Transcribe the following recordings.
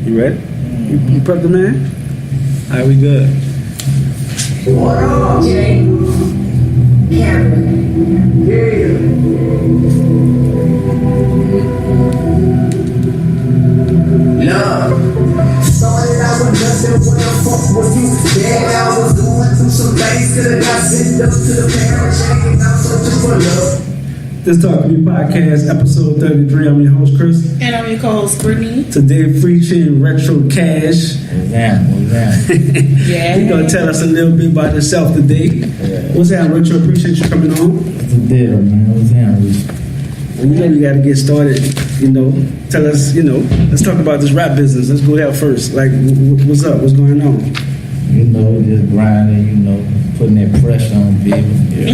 You ready? You prepped the man? All right, we good. What up, Jay? Yeah. Love. Started out with nothing when I fuck with you. Then I was going through some things that I got sent up to the parents. Changing out searching for love. This Talk to Me podcast, episode 33. I'm your host, Chris. And I'm your co-host, Brittnay. Today, featuring RetroKash. What's that? Yeah. You're going to tell us a little bit about yourself today. Yeah. What's that, Retro? Appreciate you coming on. What's the deal, man? What's that? You know we got to get started, Tell us, let's talk about this rap business. Let's go there first. Like, what's up? What's going on? Just grinding, putting that pressure on people. Yeah.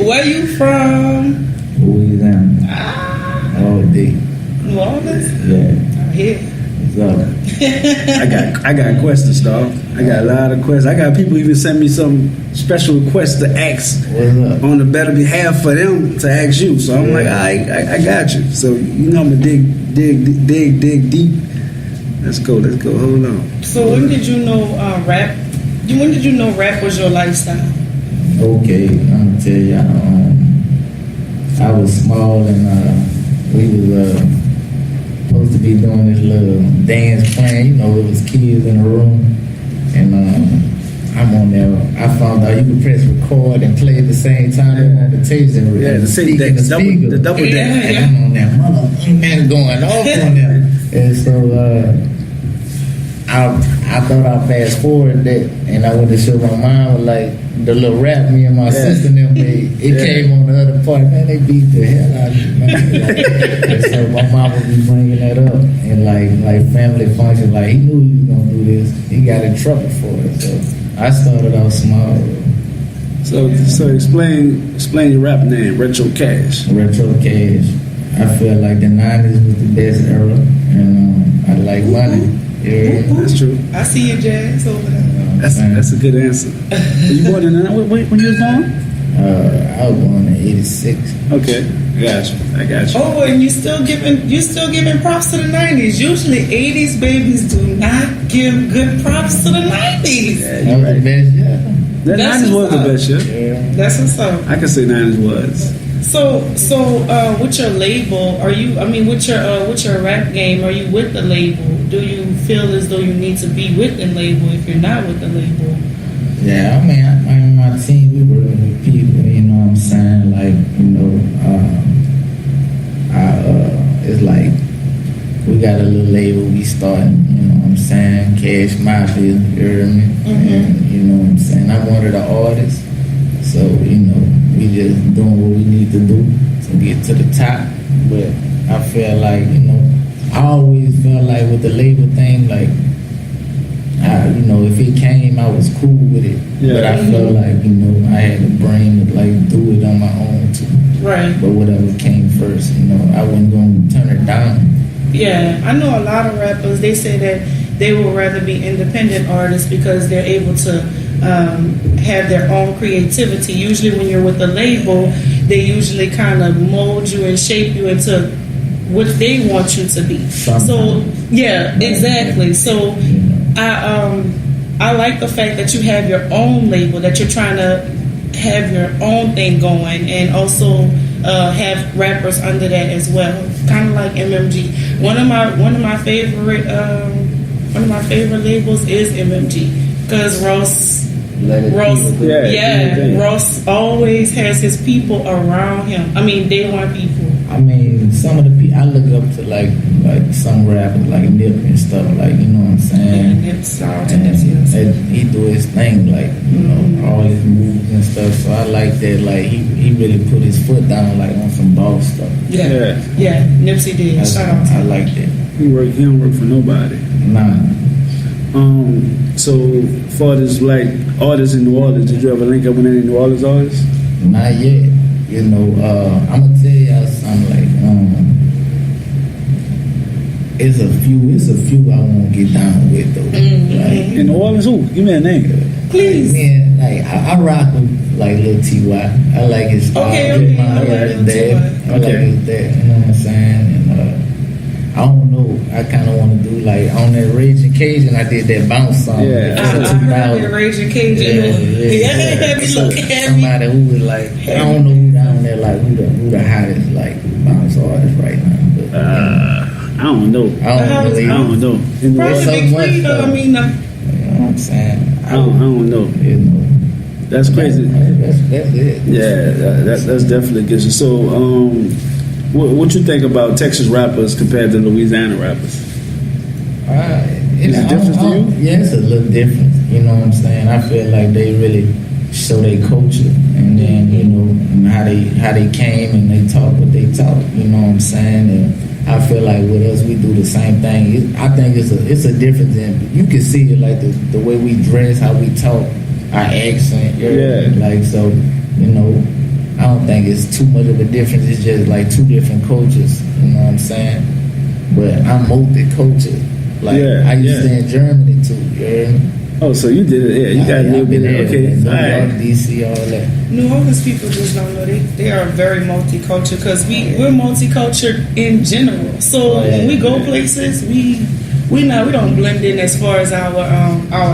Where you from? Louisiana. All day. New Orleans? Yeah. I'm here. What's up? I got questions, dog. I got a lot of questions. I got people even send me some special requests to ask What's up? on the better behalf for them to ask you. So I'm like, I got you. So I'm gonna dig deep. Let's go. Hold on. So when did you know rap? When did you know rap was your lifestyle? Okay, I'm gonna tell you. I was small and we was supposed to be doing this little dance plan. It was kids in the room, and I'm on there. I found out you could press record and play at the same time on the tape. The same deck, the double deck. And I'm on there, man, going off on there. And so I thought I'd fast forward that, and I went to show my mom like the little rap me and my sister and them made. It came on the other part, man. They beat the hell out of me, man. And so my mom would be bringing that up, and like family function, like he knew he was gonna do this. He got in trouble for it, so I started out small. So explain your rap name, RetroKash. RetroKash. I feel like the 90s was the best era, and I like money. Yeah, that's true. I see you, Jazz, over there. That's a good answer. Were you born in when you was born? I was born in '86. Okay, I got you. Oh, and you still giving props to the 90s. Usually 80s babies do not give good props to the 90s. Yeah, That was the best, yeah. The 90s was the best shit. Yeah. That's what's up. I can say 90s was. So, with your label, with your rap game, are you with the label? Do you feel as though you need to be with the label if you're not with the label? Yeah, I mean, my team, we working with people, you know what I'm saying? Like, it's like, we got a little label we starting, you know what I'm saying? Cash Mafia, you heard me? Mm-hmm. And, you know what I'm saying? I'm one of the artists, so, we just doing what we need to do to get to the top. But I feel like, I always felt like with the label thing, like, if it came, I was cool with it. Yeah. But I felt like, I had the brain to like do it on my own too. Right. But whatever came first, I wasn't going to turn it down. Yeah, I know a lot of rappers, they say that they would rather be independent artists because they're able to have their own creativity. Usually when you're with a label, they usually kind of mold you and shape you into what they want you to be. Sometimes. So, yeah, exactly. So, I like the fact that you have your own label, that you're trying to have your own thing going, and also have rappers under that as well, kind of like MMG. One of my favorite labels is MMG because Ross Ross always has his people around him. I mean, they want people. I mean, some of the people I look up to, like some rappers, like Nip and stuff, like, you know what I'm saying? And he do his thing, like, all his moves and stuff. So I like that, like, he really put his foot down, like, on some boss stuff. Yeah, Nipsey did. I like that. He don't work for nobody. Nah. So far as like artists in New Orleans, did you ever link up with any New Orleans artists? Not yet. I'm gonna tell y'all something, like, it's a few I won't get down with though. Like, in New Orleans, who? Give me a name. Please. Man, like I rock with like Lil T.Y. I like his style. Okay. I like his dad. You know what I'm saying? And I I don't know. I kind of want to do like on that Raging Cajun. I did that bounce song. Yeah. I heard that Raging Cajun. Yeah. Somebody who was like, I don't know who down there like who the hottest like bounce artist right now. But, I don't know. I don't know. Probably so Big much Free, though. I mean, you know what I'm saying? I don't know. You know, That's crazy. that's it. Yeah, that's definitely good. So, what you think about Texas rappers compared to Louisiana rappers? Is it different to you? Yeah, it's a little different. You know what I'm saying? I feel like they really show their culture, and then you know and how they came and they talk what they talk. You know what I'm saying? And I feel like with us, we do the same thing. I think it's a difference in you can see it like the way we dress, how we talk, our accent. Yeah. Like so, you know. I don't think it's too much of a difference. It's just like two different cultures. You know what I'm saying? But I'm multicultural. Like I used to stay in Germany too. You heard me? Oh, so you did it? Yeah, you got a little bit. Okay, New all right. York, DC, all that. New Orleans people just don't know they are very multicultural because we're multicultural in general. So when we go places, we don't blend in as far as our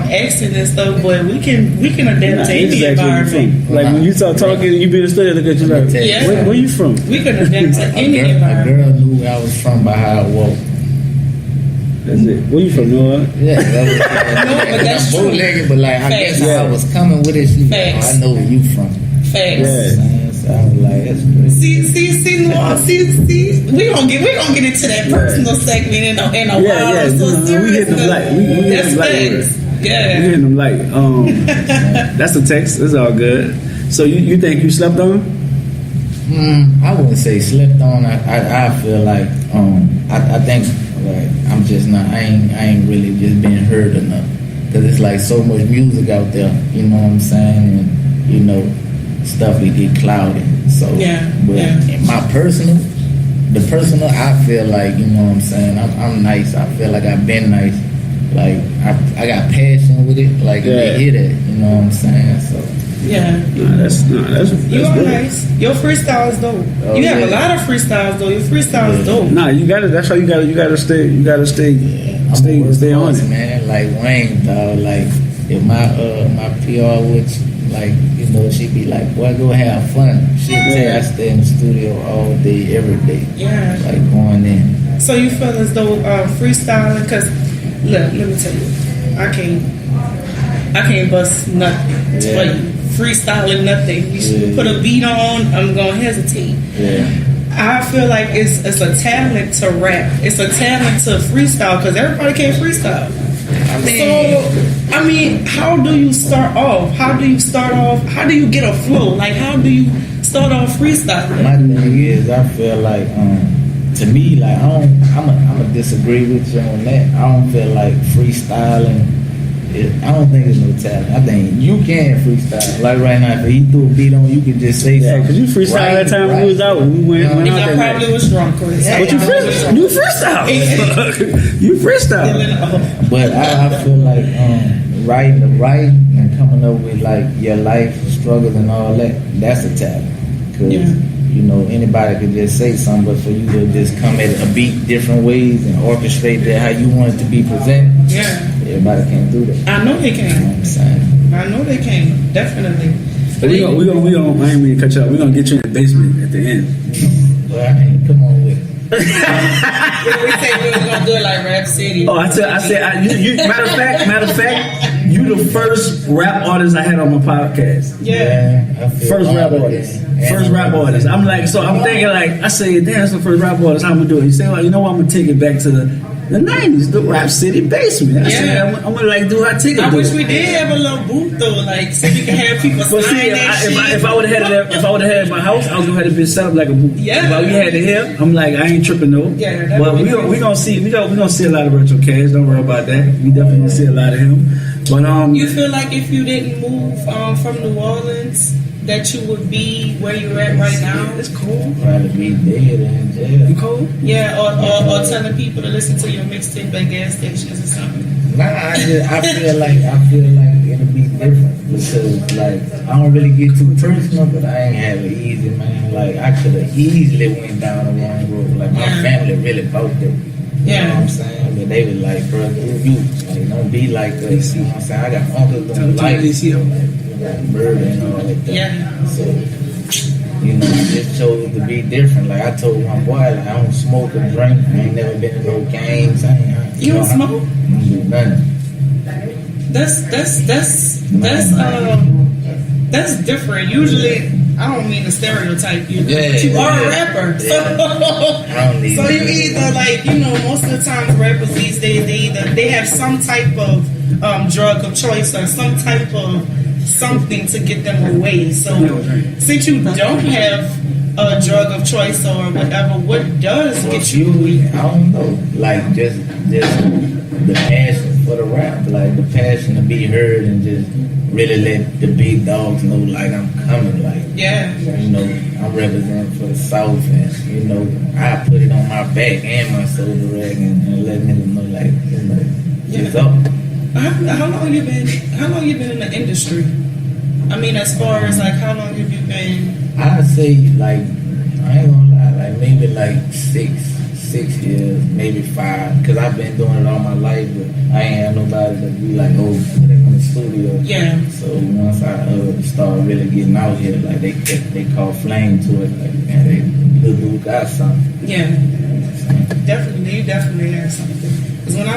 accent and stuff, but we can adapt to any environment. Like when you start talking, you be in the studio, look at you like, where you from? We can adapt to any A environment. girl knew where I was from by how I walked. That's it. Where you from, Noah? Yeah, that was, No, but that's true. bow-legged, but like I Facts. guess how I was coming with it. She was like, Facts. I know where you from. Facts. Yeah. So I was like, that's crazy. See, we gonna get into that personal segment in a while. Yeah. So We serious. hit them light. We hit That's them light. facts. We Yeah. hitting them light. That's the text. It's all good. So you think you slept on? I wouldn't say slept on. I feel like I think like I'm just not. I ain't really just being heard enough because it's like so much music out there. You know what I'm saying? And you know stuff it get clouded. So but in my personal, I feel like you know what I'm saying. I'm nice. I feel like I've been nice. Like I got passion with it. Like they hear that. You know what I'm saying? So. Yeah. That's You are good. nice. Your freestyle is dope. Oh, you have a lot of freestyles though. Your freestyle is dope. Nah, you got to. That's how you got to stay. You got to stay on it, man. Like Wayne, dog. Like if my PR would like you know she'd be like, boy, go have fun. She'd say I stay in the studio all day, every day. Yeah. Like going in. So you feel as though freestyling? Because look, let me tell you, I can't bust nothing for you. Freestyling nothing. You should put a beat on. I'm gonna hesitate. Yeah. I feel like it's a talent to rap. It's a talent to freestyle because everybody can't freestyle. I mean, how do you start off? How do you get a flow? Like, how do you start off freestyling? My thing is, I feel like to me, like I'm a disagree with you on that. I don't feel like freestyling. I don't think it's no talent. I think you can freestyle. Like right now, if he threw a beat on, you can just say something. because you freestyle that time we was out. We went And out I there. probably was drunk, Chris. But you freestyle. You freestyle. But I feel like writing and coming up with like your life struggles and all that, that's a talent. Because you know anybody could just say something, but for you to just come at a beat different ways and orchestrate that how you want it to be presented, everybody can't do that. I know they can. You know what I'm saying? I know they can. Definitely. But we gonna. I ain't mean to cut you up. We gonna get you in the basement at the end. Well, I ain't come on with it. We say we was gonna do it like Rap City. Oh, I said. Matter of fact, you the first rap artist I had on my podcast. Yeah. First rap artist. I'm like, so I'm thinking like, I say, damn, that's the first rap artist. How I'm gonna do it? You say, well, you know what? I'm gonna take it back to the 90s, the Rap City basement. I said, I'm gonna like do how take it. I wish we did have a little booth though, like so we can have people But sign see, that shit. if I would have had it, if I would have had it in my house, I was gonna have it been set up like a booth. Yeah. But we had it here. I'm like, I ain't tripping though. Yeah, that But would we be gonna see a lot of RetroKash. Don't worry about that. We definitely gonna see a lot of him. But You feel like if you didn't move from New Orleans, that you would be where you're at right now? it's cool. Probably be dead in jail. You cool? Yeah, or telling people to listen to your mixtape at gas stations or something. Nah, I feel like it'll be different because like I don't really get too personal, but I ain't have it easy, man. Like I could have easily went down the wrong road. Like my family really bought that. You know Yeah. what I'm saying? But they was like, bro, you like, don't be like us. You know what I'm saying? I got uncles doing life, murder and all like that. Yeah. So, you know, I just chose to be different. Like I told my boy, like I don't smoke or drink. I ain't never been in no gangs. You don't smoke? I don't do nothing. That's different. Usually, I don't mean to stereotype you, Yeah, but you are a yeah. rapper. I don't need So you that. either like, you know, most of the times rappers these days they have some type of drug of choice or some type of something to get them away. So since you don't have a drug of choice or whatever, what does get you away? I don't know. Like just the passion for the rap, like the passion to be heard and just really let the big dogs know like I'm coming, like Yeah. you know, I'm representing for the South and you know, I put it on my back and my shoulder rag and let niggas know like, you know, it's up. How long you been in the industry? I mean, as far as like how long have you been? I'd say like I ain't gonna lie, like maybe like 6 years, maybe 5, because I've been doing it all my life, but I ain't had nobody to be like, oh, put him in the studio. Yeah. So once I started really getting out here, like they call flame to it, like man, they little dude got something. Yeah. You definitely have something. Because when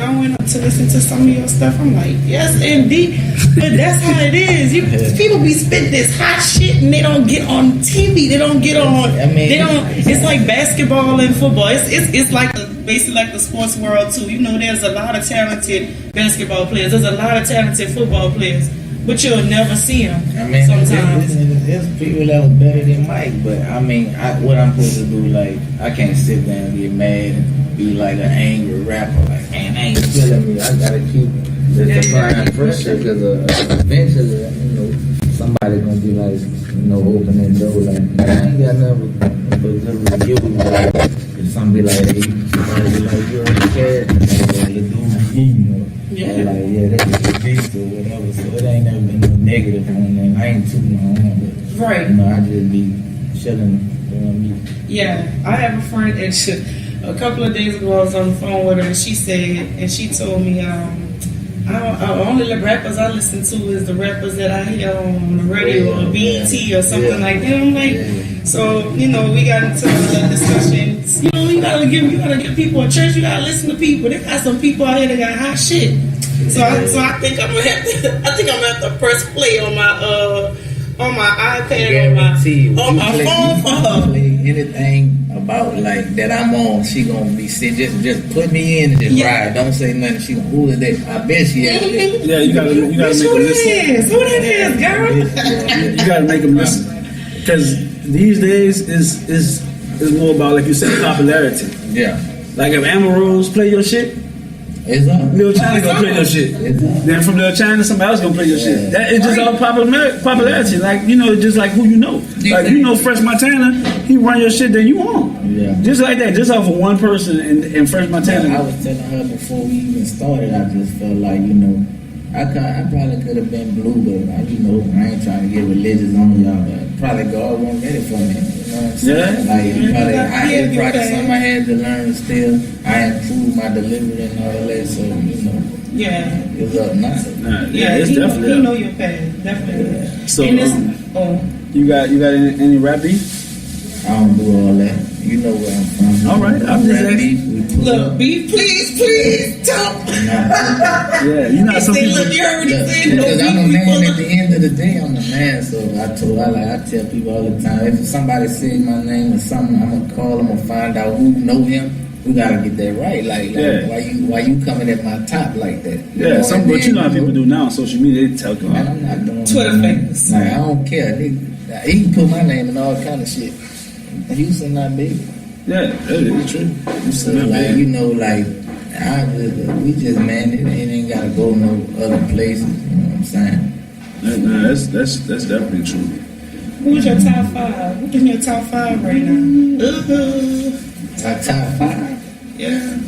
I went up to listen to some of your stuff, I'm like, yes, indeed. But that's how it is. People be spitting this hot shit and they don't get on TV. They don't get on. I mean, they don't. It's like basketball and football. It's like basically like the sports world too. You know, there's a lot of talented basketball players. There's a lot of talented football players, but you'll never see them. I mean, sometimes. There's people that was better than Mike, but I mean, what I'm supposed to do, like, I can't sit there and get mad and be like an angry rapper, like, man, I ain't feeling me. I gotta keep the fire pressure because eventually, you know, somebody gonna be like, you know, open that door, like, man, I ain't got nothing but good review. Like, if somebody be like, hey, somebody be like, you're in the cat, like, you do, you know. Yeah. Like, yeah, that's the case or whatever. So it ain't never been no negative on that. I ain't tooting my own, but Right. you know, I just be chilling, doing me. Yeah, I have a friend and a couple of days ago I was on the phone with her and she told me only the rappers I listen to is the rappers that I hear on the radio or BET or something like that. I'm like, so you know, we got into a discussion. You know, you gotta give people a chance. You gotta listen to people. They got some people out here that got hot shit. So I think I'm gonna have to press play on my iPad on my phone for her. Anything about like that I'm on, she gonna be just put me in and just ride. Don't say nothing. She gonna who is that? I bet she has that. Yeah, you gotta make them listen. Who that is, girl? You gotta make them listen because these days is more about, like you said, popularity. Yeah, Like if Amber Rose play your shit, it's up. Lil China gonna play your shit. Then from Lil China, somebody else gonna play your shit. That is just all popularity. Like, you know, just like who you know. Like, you know, Fresh Montana, he run your shit, then you on. Yeah. Just like that, just off of one person and Fresh Montana. I was telling her before we even started, I just felt like, you know, I probably could have been blue, but you know, I ain't trying to get religious on y'all, but probably God wasn't ready for me. You know what I'm saying? Like, it's probably something I had to learn still. I improved my delivery and all that, so, you know. Yeah. It's up now. It's definitely you up. know your path, definitely. Yeah. So, And you got any rap beef? I don't do all that. You know where I'm from. All right, I'm just asking. look, beef, please, talk. Yeah, you know some people. Look, you heard what you said. Because No I'm a beef, man we at the end of the day. I'm a man, so I tell people all the time. If somebody says my name or something, I'm gonna call them or find out who know him. We gotta get that right. Like why you coming at my top like that? Yeah, but you know how people do now on social media. They tell you. Man, I'm not doing Twitter famous. Like I don't care. He can put my name in all kind of shit. Houston not big. Yeah, that is true. So like you know, like we just man, it ain't gotta go no other places. You know what I'm saying? No, that's definitely true. Who's your top 5? Who's in your top 5 right now? Top 5. Yeah.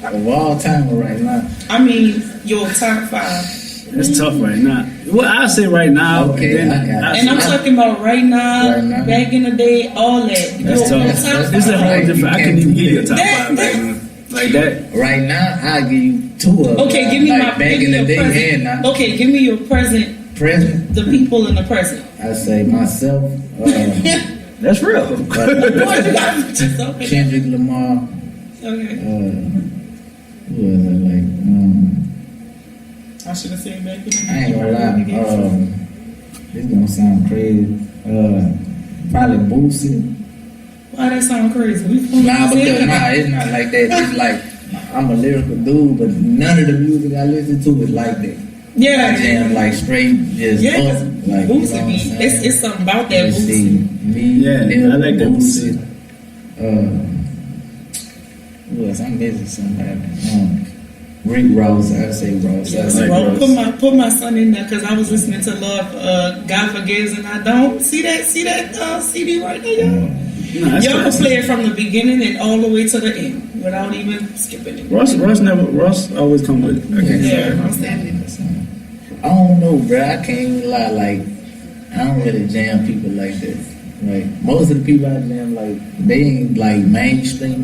Of all time right now. I mean, your top 5. It's tough right now. Well, I say right now. Okay, and I got And I'm talking about right now, back in the day, all that. That's tough. This is a whole different. I couldn't even give you a top 5 right now. like that. Right now, I'll give you 2 of them. Okay, give me like my back give in me the your day and present. now. Okay, give me your present. Present, The people in the present. I say myself, That's real. What you got for yourself? Kendrick Lamar, Okay. who was it like? I should have said back in I ain't gonna lie. This gonna sound crazy. Probably Boosie. Why that sound crazy? We from Nah, because Louisiana. it's not like that. It's like I'm a lyrical dude, but none of the music I listen to is like that. Yeah. I jam like straight, just Yeah, up, like Boosie you know what I'm be, saying? it's something about that Let's Boosie. see, me, Yeah, Lil I like that Boosie. Who else? I'm missing somebody. Rick Ross. I say Ross. Yes, I like bro, Ross. put my son in there because I was listening to Love, God Forgives and I Don't. See that CD right there, y'all? No, that's Y'all can classic. play it from the beginning and all the way to the end without even skipping it. Ross always come with it. Okay. Yeah, I'm standing. I don't know, bro. I can't even lie. Like, I don't really jam people like this. Like, most of the people I jam, like, they ain't like mainstream,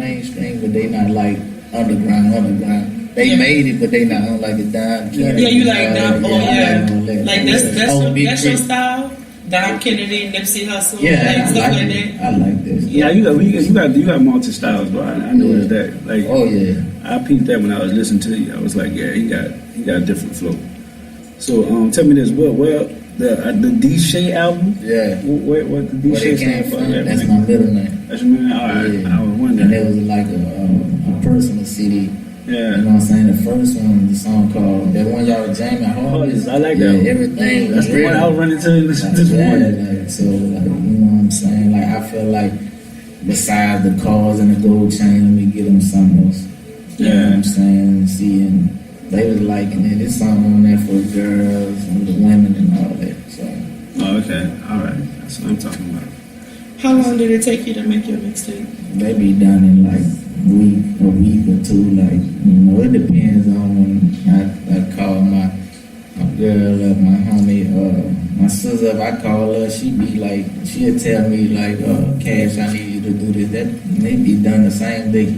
but they not like underground. They made it, but they not on like the Don Kennedy. Yeah, you like Dom? Oh yeah, like that's your Big style. Dom Kennedy, Nipsey Hussle, Yeah, like I stuff like like it. that. I like this. Yeah, you got multi styles, bro. I noticed that. Like, Oh yeah. I peeped that when I was listening to you. I was like, yeah, he got a different flow. So tell me this, well, the D Shay album. Yeah. What the D Where Shay they came stand for? from? Yeah, That's man. my middle name. That's your man. All right, Yeah. I was And wondering. it was like a personal CD. Yeah. You know what I'm saying? The first one, the song called that one y'all were jamming hard. yes, I like that one. Everything. That's the one I was running to this Yeah, morning. like, so like, you know what I'm saying? Like I feel like besides the cars and the gold chain, let me get them something else. You know what I'm saying? Seeing they was liking it. It's something on there for girls and the women and all that. So Oh, okay. All right. That's what I'm talking about. How long did it take you to make your mixtape? they be done in like a week or two. Like, you know, it depends on when I call my girl up, my homie, my sister. If I call her, she'll tell me like, Cash, I need you to do this. That may be done the same day.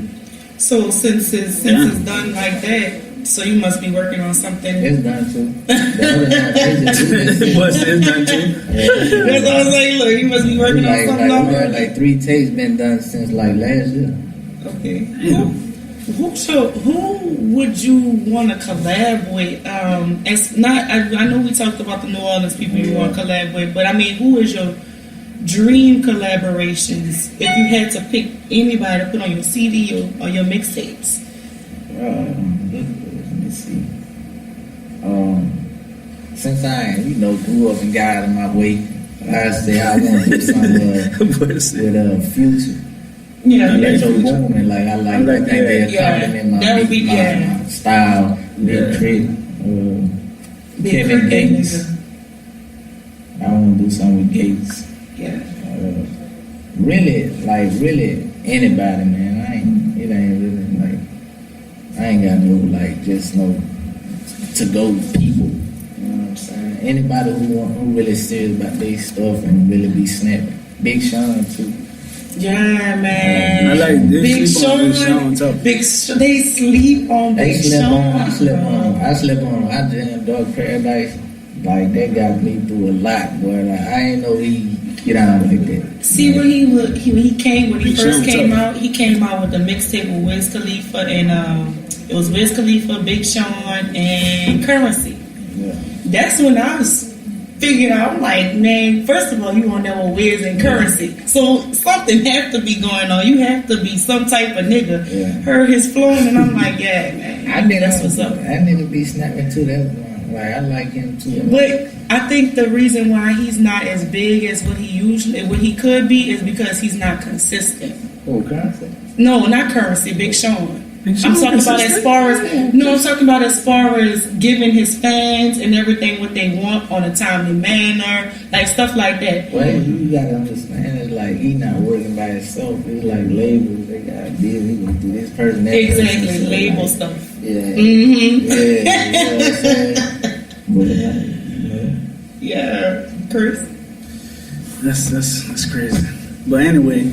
So since it's done like that, so you must be working on something. It's done too. The other half, It was done too. That's what I was like. Look, you must be working on like, something. we got already. like 3 tapes been done since like last year. Okay. Yeah. Who would you want to collab with? It's not. I know we talked about the New Orleans people you want to collab with, but I mean, who is your dream collaborations? If you had to pick anybody to put on your CD or your mixtapes. Let me see. Since I, grew up and got out of my way, I say I want to do something with Future. Yeah, I like Metro Future. Boomin, like I think they're compliment my, that would be my style. Big Crit, Kevin Gates. I want to do something with Gates. Yeah. Really anybody, man. It ain't really like I ain't got no to-go people. You know what I'm saying? Anybody who really serious about their stuff and really be snapping. Big Sean too. Yeah, man. I like this. Big Sean. Sean. Tough. They sleep on Big Sean. I slept on. I jammed Dog Paradise. Like that got me through a lot, boy. Like I ain't know he get out like that. See when he first Sean came tough. out, he came out with the mixtape with Wiz Khalifa and it was Wiz Khalifa, Big Sean, and Currency. Yeah. That's when I was figuring out, I'm like, man, first of all, you on there with Wiz and Currency. So something have to be going on. You have to be some type of nigga. Yeah. Heard his flowing and I'm like, yeah, man. That's what's up. I need to be snapping too. That's one. Like I like him too. But I think the reason why he's not as big as what he could be is because he's not consistent. Oh, Currency. No, not Currency, Big Sean. Big Sean I'm talking about consistent? as far as giving his fans and everything what they want on a timely manner, like stuff like that. Well, you gotta understand it's like he not working by himself. It's like labels. They got deal. He gonna do this person. That Exactly, person. So, label like, stuff. Yeah. Mm-hmm. Yeah. You know what I'm saying? But Yeah, Chris. That's crazy. But anyway,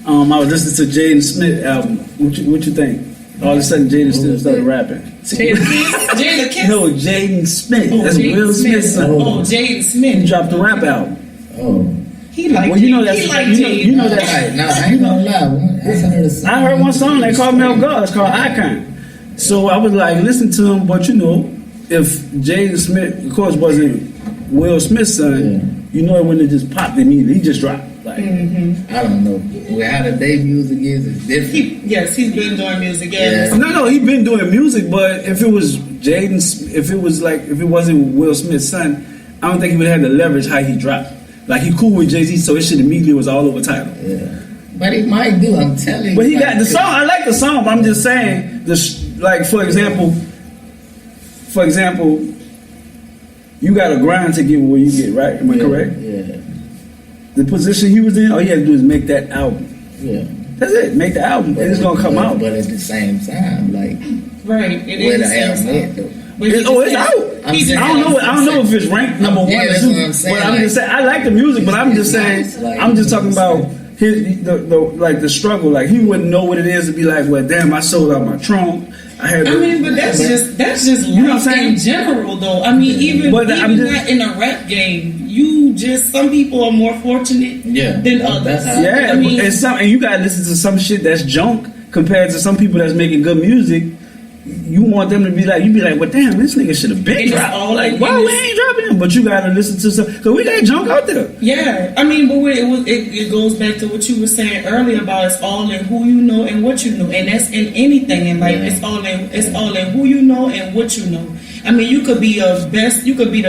I was listening to Jaden Smith album. What you think? All of a sudden, Jaden Smith started rapping. Jada Kiss? No, Jaden Smith. Oh, That's Jaden Will Smith's son. Oh, Jaden Smith. He dropped the rap album. Oh. He like Well, you know Jaden. that's He like you know Jaden. that's Nah, I ain't gonna lie. I heard one song they called me off guard. It's called Icon. So I was like, listen to him, but you know, if Jaden Smith, of course, wasn't Will Smith's son, you know it wouldn't have just popped immediately. He just dropped. Like, I don't know. How the day music is different. He's been doing music. Yeah. no, he been doing music, but if it was if it wasn't Will Smith's son, I don't think he would have had the leverage how he dropped. Like he cool with Jay-Z, so it should immediately was all over title. Yeah. But he might do, I'm telling you. But he got the song. I like the song, but I'm just saying, like for example, you got to grind to get where you get, right? Am I correct? Yeah. The position he was in, all you had to do is make that album. Yeah. That's it. Make the album, and it's gonna come out. But at the same time, like, Right. It where is the the hell same at song. though? But he It's just out. said- he just I don't said- know if it's ranked number one Yeah, or that's two. what I'm saying, But I'm like- just saying, I like the music, but I'm just saying, Like, I'm just talking about the struggle. Like he wouldn't know what it is to be like, well, damn, I sold out my trunk. But that's just You know what I'm life saying? in general, though. I mean, even But I'm just- not in a rap game. Some people are more fortunate than others. That's how- Yeah, I mean, and you gotta listen to some shit that's junk compared to some people that's making good music. You want them to be like, you be like, well, damn, this nigga should have been And it's dropped. all Like, like why this- we ain't dropping him? But you gotta listen to some, cause we got junk out there. yeah, I mean, but it goes back to what you were saying earlier about it's all in who you know and what you know, and that's in anything in life. It's all in who you know and what you know. I mean, you could be the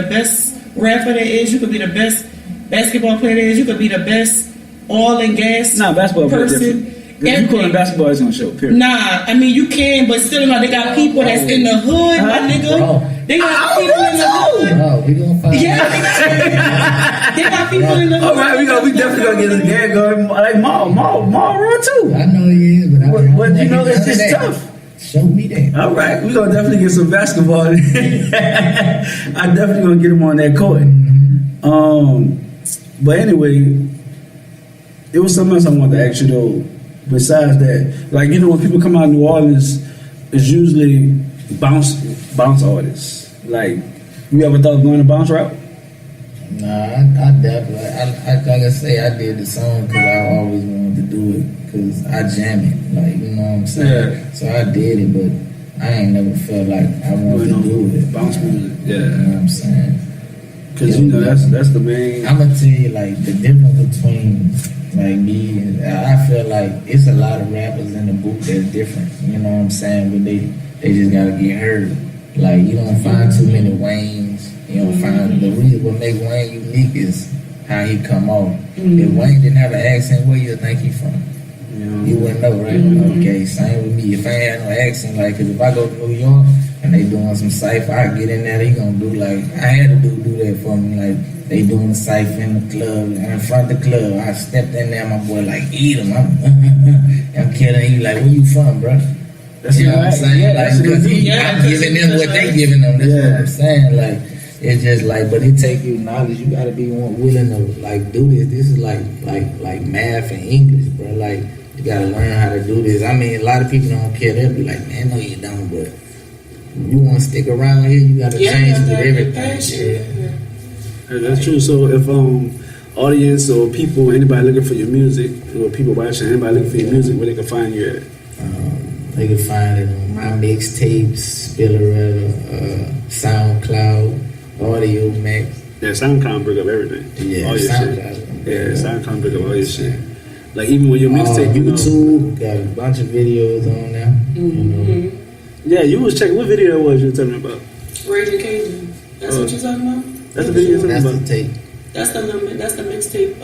best rapper there is, you could be the best basketball player there is, you could be the best oil and gas Nah, basketball player person. different. If you calling basketball, it's gonna show. Period. Nah, I mean you can, but still, they got people that's in the hood, my nigga. Bro. They got people in the hood. Oh, we gonna find Yeah, they got people in the hood. All right, we definitely gonna get a gang going like Maul raw too. I know he is, but But you know, it's just tough. Show me that. All right, we gonna definitely get some basketball. I definitely gonna get him on that court. But anyway, it was something else I wanted to ask you though. Besides that, like you know, when people come out of New Orleans, it's usually bounce artists. Like, you ever thought of going the bounce route? Nah, I definitely, like I say, I did the song because I always wanted to do it because I jam it, like, you know what I'm saying? Yeah. So I did it, but I ain't never felt like I wanted to do it. Bounce music, You know what I'm saying? Because you know that's the main. I'm gonna tell you like the difference between like me and I feel like it's a lot of rappers in the booth that's different. You know what I'm saying? But they just gotta get heard. Like you don't find too many Waynes. You don't find the reason what make Wayne unique is how he come off. If Wayne didn't have an accent, where you think he from? You wouldn't know, right? Okay, same with me. If I ain't had no accent, like, cause if I go to New York and they doing some cypher, I get in there, they gonna do like, I had to do that for me, like, they doing the cypher in the club, in front of the club, I stepped in there, my boy like, eat him, I'm killing, he like, where you from, bro? That's You know what I'm saying? Yeah, Like, that's cause good. I'm giving them what they giving them, that's what I'm saying, like, it's just like, but it take you knowledge. You gotta be willing to like do this. This is like math and English, bro. Like you gotta learn how to do this. I mean, a lot of people don't care. They'll be like, man, no, you don't. But you want to stick around here, you gotta change with everything. That's true. So if audience or people, anybody looking for your music, or people watching, anybody looking for your music, where they can find you at? They can find it on my mixtapes, Spillerella, SoundCloud, Audio Max. Yeah, SoundCloud bring up everything. Yeah, all your SoundCloud. shit. Yeah, SoundCloud bring up all your shit. Like even when your mixtape, you know. YouTube got a bunch of videos on there. You know. Yeah, you was checking what video it was you were telling me about. Raging Cajun. That's what you're talking about? That's the video you're talking That's about. the tape. That's the number. That's the mixtape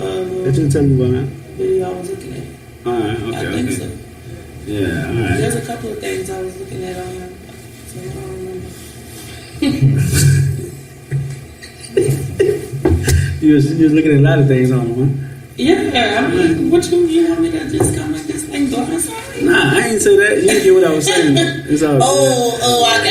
That you telling me about that? video I was looking at. Alright, okay. I think so. Yeah, alright. There's a couple of things I was looking at on there, so I don't remember. You was looking at a lot of things on them, Yeah, I mean, what you want me to just come like this thing go inside? huh? Nah, I ain't say that. You didn't get what I was saying. It's all Oh, I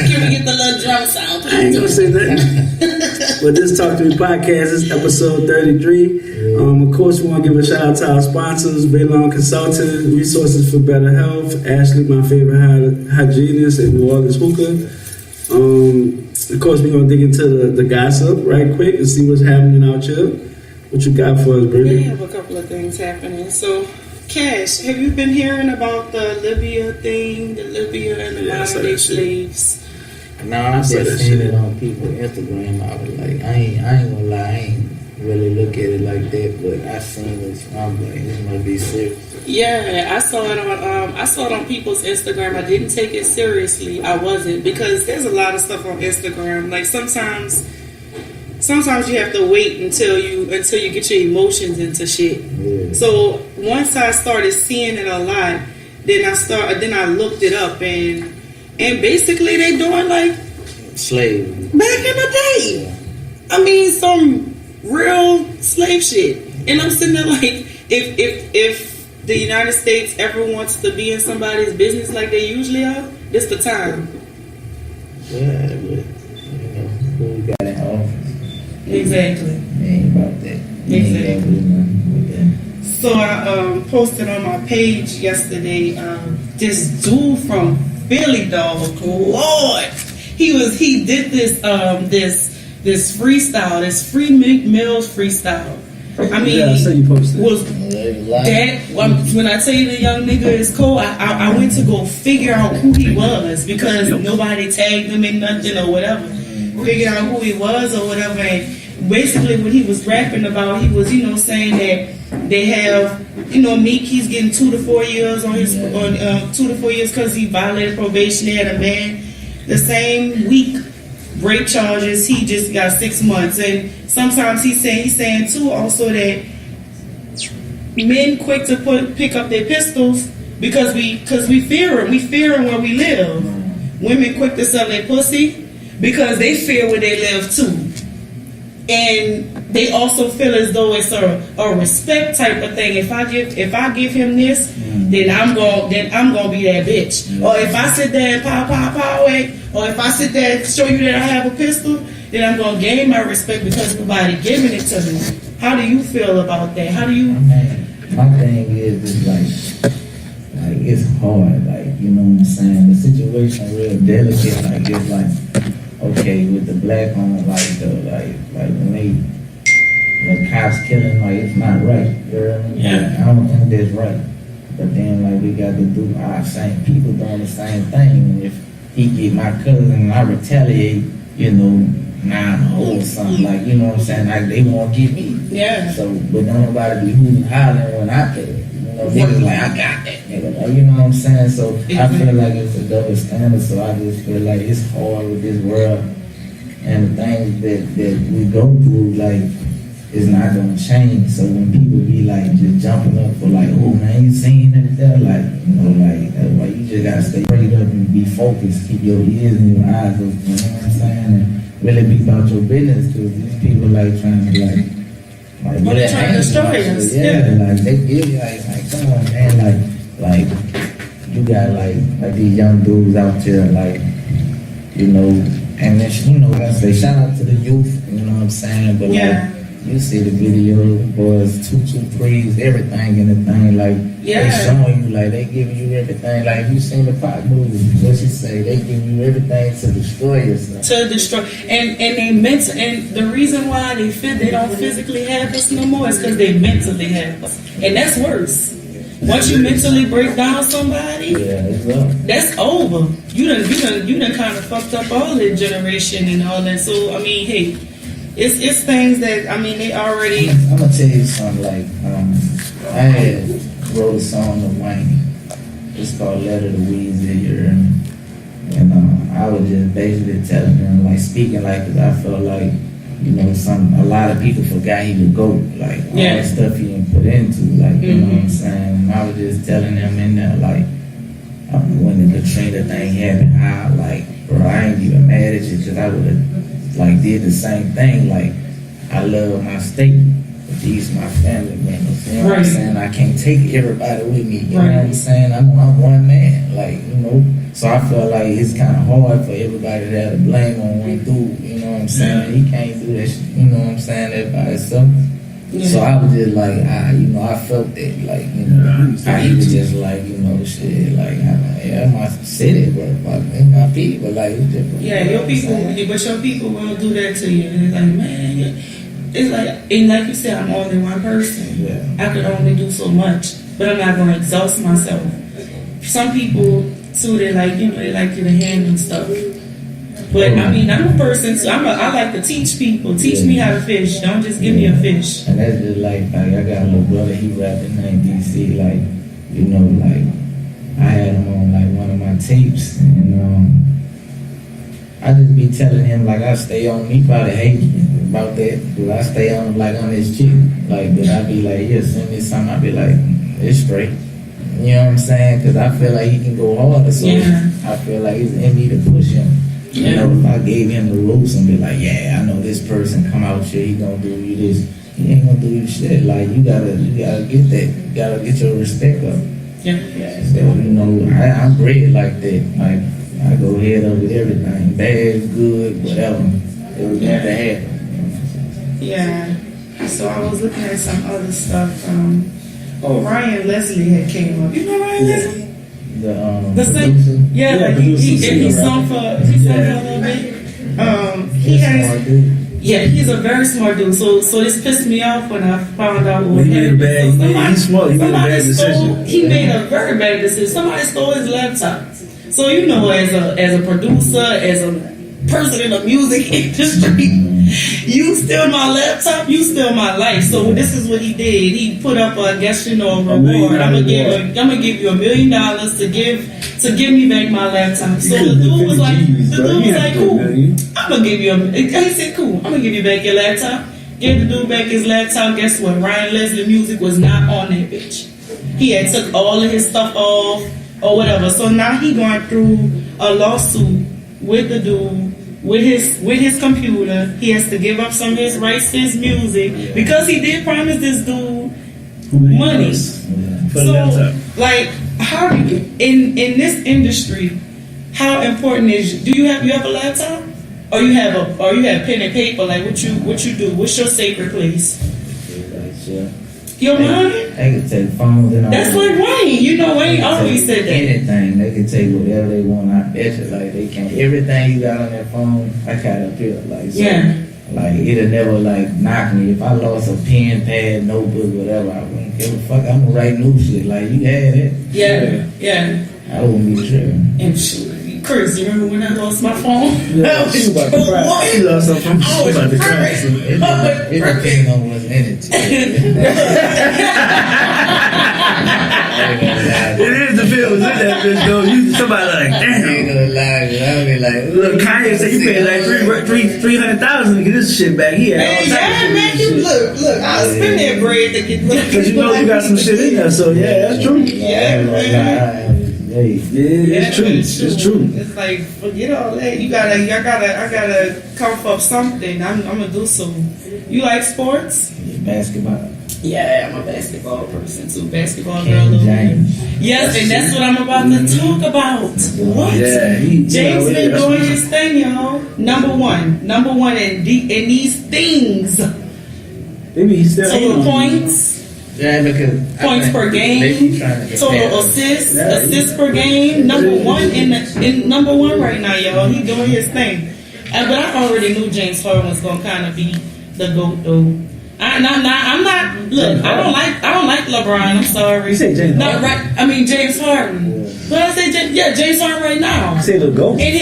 Can we get the little drum sound? I ain't gonna say that. But this Talk to Me podcast is episode 33. Of course, we want to give a shout out to our sponsors: Baylon Consulting, Resources for Better Health, Ashley, my favorite hygienist, and New Orleans Hookah. Of course, we're gonna dig into the gossip right quick and see what's happening out here. What you got for us, Brittnay? We have a couple of things happening. So, Cash, have you been hearing about the Libya thing, the Libya and the modern day slaves? No, I just seen it on people's Instagram. I was like, I ain't gonna lie, I ain't really look at it like that, but I seen this. I'm like, this must be serious. Yeah, I saw it on people's Instagram. I didn't take it seriously. I wasn't, because there's a lot of stuff on Instagram. Like sometimes you have to wait until you get your emotions into shit. Yeah. So once I started seeing it a lot, then I looked it up and basically they doing like Slave. back in the day. Yeah. I mean, some real slave shit. And I'm sitting there like, if the United States ever wants to be in somebody's business like they usually are, this the time. Yeah, but who we got in office? Exactly. Ain't about that. Exactly. Ain't gonna do nothing with that. So I posted on my page yesterday, this dude from Philly, dog, Lord, he did this freestyle, this Free Mills freestyle. I mean, Yeah, I saw you posted. was that when I tell you the young nigga is cold, I went to go figure out who he was because nobody tagged him in nothing or whatever. Figure out who he was or whatever, and basically what he was rapping about, he was saying that they have Meek, he's getting 2 to 4 years on his 2 to 4 years because he violated probation. They had a man the same week rape charges, he just got 6 months. And sometimes he's saying too also that men quick to pick up their pistols because we fear them. We fear them where we live. Women quick to sell their pussy because they fear where they live too. And they also feel as though it's a respect type of thing. If I give him this, then I'm gonna be that bitch. Or if I sit there and pow, or if I sit there and show you that I have a pistol, then I'm gonna gain my respect because nobody giving it to me. How do you feel about that? How do you? My thing is like it's hard. Like, you know what I'm saying? The situation real delicate. Like it's like, okay, with the black on, like when cops killing, like it's not right. You know what I mean? Yeah. I don't think that's right. But then like we got to do our same people doing the same thing. And if he get my cousin and I retaliate, now I'm old or something, like, you know what I'm saying? Like they won't get me. Yeah. So, but don't nobody be hooting hollering when I pay. Niggas like, I got that nigga. Like, you know what I'm saying? So I feel like it's a double standard. So I just feel like it's hard with this world and the things that we go through, like, it's not gonna change. So when people be like just jumping up for like, oh man, you seen it there? Like, that's why you just gotta stay prayed up and be focused, keep your ears and your eyes open, you know what I'm saying? And really be about your business, because these people like trying to They're trying to destroy us. Yeah, like they give you like come on man, like you got like these young dudes out there, like, and then I say shout out to the youth, you know what I'm saying? But like you see the video, boys, 223s, everything in the thing, like they showing you, like they giving you everything. Like you seen the pop movie, what she say? They giving you everything to destroy yourself. To destroy, and they mental, and the reason why they don't physically have us no more is because they mentally have us, and that's worse. Once you mentally break down somebody, it's up. That's over. You done kind of fucked up all that generation and all that. So I mean, hey. It's things that, I mean, they already... I'm going to tell you something, like, I had wrote a song of Wayne. It's called Letter to Weezy, and I was just basically telling them, like, speaking like, because I felt like, a lot of people forgot he was GOAT, like, all the stuff he didn't put into, like, you know what I'm saying? And I was just telling them in there, like, when the Katrina thing happened, how, like, bro, I ain't even mad at you, because I would have, like, did the same thing. Like, I love my state, but these my family members. You know what I'm saying? I can't take everybody with me. You know what I'm saying? I'm one man. Like, So I feel like it's kind of hard for everybody to have to blame on one dude. You know what I'm saying? He can't do that shit, you know what I'm saying, that by himself. Yeah. So I was just like, I felt that, like, you know, how he was just like, you know, shit, like, I might said it, but my people, like, it's different. Yeah, your people, but your people will do that to you. And it's like, man, it's like, and like you said, I'm only one person. Yeah. I could only do so much, but I'm not going to exhaust myself. Some people, too, they like, you know, they like you to handle stuff. But I mean, I'm a person too. I like to teach people. Teach me how to fish. Don't just give me a fish. And that's just like I got a little brother. He rapped in DC. Like, you know, like I had him on like one of my tapes, and I just be telling him like I stay on. He probably hate me about that, but I stay on like on his chick. Like, but I be like, yeah, send me something. I be like, it's straight. You know what I'm saying? Because I feel like he can go harder. So I feel like it's in me to push him. You know, if I gave him the ropes and be like, yeah, I know this person come out here, he gonna do you this, he ain't gonna do you shit. Like, you gotta get that. You gotta get your respect up. Yeah. So, you know, I'm bred like that. Like, I go head up with everything. Bad, good, whatever. Everything that happen. Yeah. So I was looking at some other stuff. Ryan Leslie had came up. You know Ryan Leslie? The singer? Yeah, like he sung for a little bit. He's a very smart dude. So this pissed me off when I found out what he made a bad. He's smart. He made a bad decision. He made a very bad decision. Somebody stole his laptop. So you know, as a producer, as a person in the music industry, you steal my laptop, you steal my life. So this is what he did. He put up a reward. I'm gonna give you $1 million to give me back my laptop. So the dude was like, cool. I'm gonna give you he said, cool. I'm gonna give you back your laptop. Give the dude back his laptop. Guess what? Ryan Leslie music was not on that bitch. He had took all of his stuff off or whatever. So now he going through a lawsuit with the dude. With his computer, he has to give up some of his rights to his music because he did promise this dude money. So, like, how do you in this industry? How important is do you have a laptop or you have pen and paper? Like, what you do? What's your sacred place? Your mind? They can take phones and all. That's like Wayne. You know, Wayne always said that. Anything. They can take whatever they want. I bet you. Like, they can. Everything you got on that phone, I kind of feel like. So, like, it'll never, like, knock me. If I lost a pen, pad, notebook, whatever, I wouldn't give a fuck. I'm going to write new shit. Like, you had it. Yeah. I wouldn't be tripping. And shoot. Chris, you remember when I lost my phone? Yeah, she about to cry. She lost her phone. She about to cry. It depends on what's in it. It is the feels in that bitch though. You somebody like, damn. I'll be like, look, Kanye said you paid like $300,000 to get this shit back. He had all types of shit. Look, I'll spend that bread to get this. Because you know you got some shit in there, so yeah, that's true. It's true. It's true. It's like, forget all that. I gotta come up something. I'm gonna do so. You like sports? Basketball. Yeah, I'm a basketball person too. Basketball girl. Yes, and that's what I'm about to talk about. What? Yeah, James been doing his thing, y'all. Number one in these things. Maybe he's still total points. Yeah, because points per game, total assists per game. Number one right now, y'all. He doing his thing. But I already knew James Harden was gonna kind of be the GOAT though. I'm not. Look, I don't like LeBron. I'm sorry. You say James Harden? Right. I mean James Harden. But I say James Harden right now. You say the GOAT in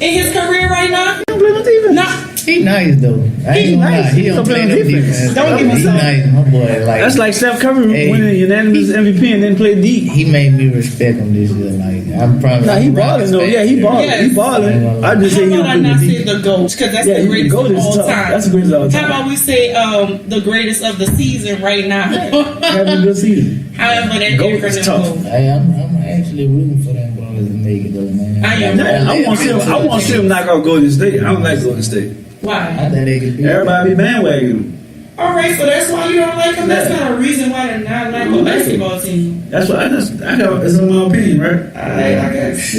his career right now. He don't play no defense. Nah. He nice though. He nice. He don't play no defense. Don't give me some. Nice, my boy. Like, that's like Steph Curry winning unanimous MVP and then play D. He made me respect him this year. Like, I'm probably. Nah, he balling though. Yeah, he balling. Yes. He balling. I just say he don't play not D. say the GOAT because that's the greatest of all time. That's the greatest of all time. How about we say the greatest of the season right now? Having a good season. However, that GOAT is tough. Hey, I'm actually rooting for them boys to make it though, man. I want to see him knock out Golden State. I don't like Golden State. Why? I think they could be. Everybody be bandwagoning. All right, so that's why you don't like them. That's Yeah. not a reason why to not like the basketball team. That's what I got. It's in my opinion, right? I guess.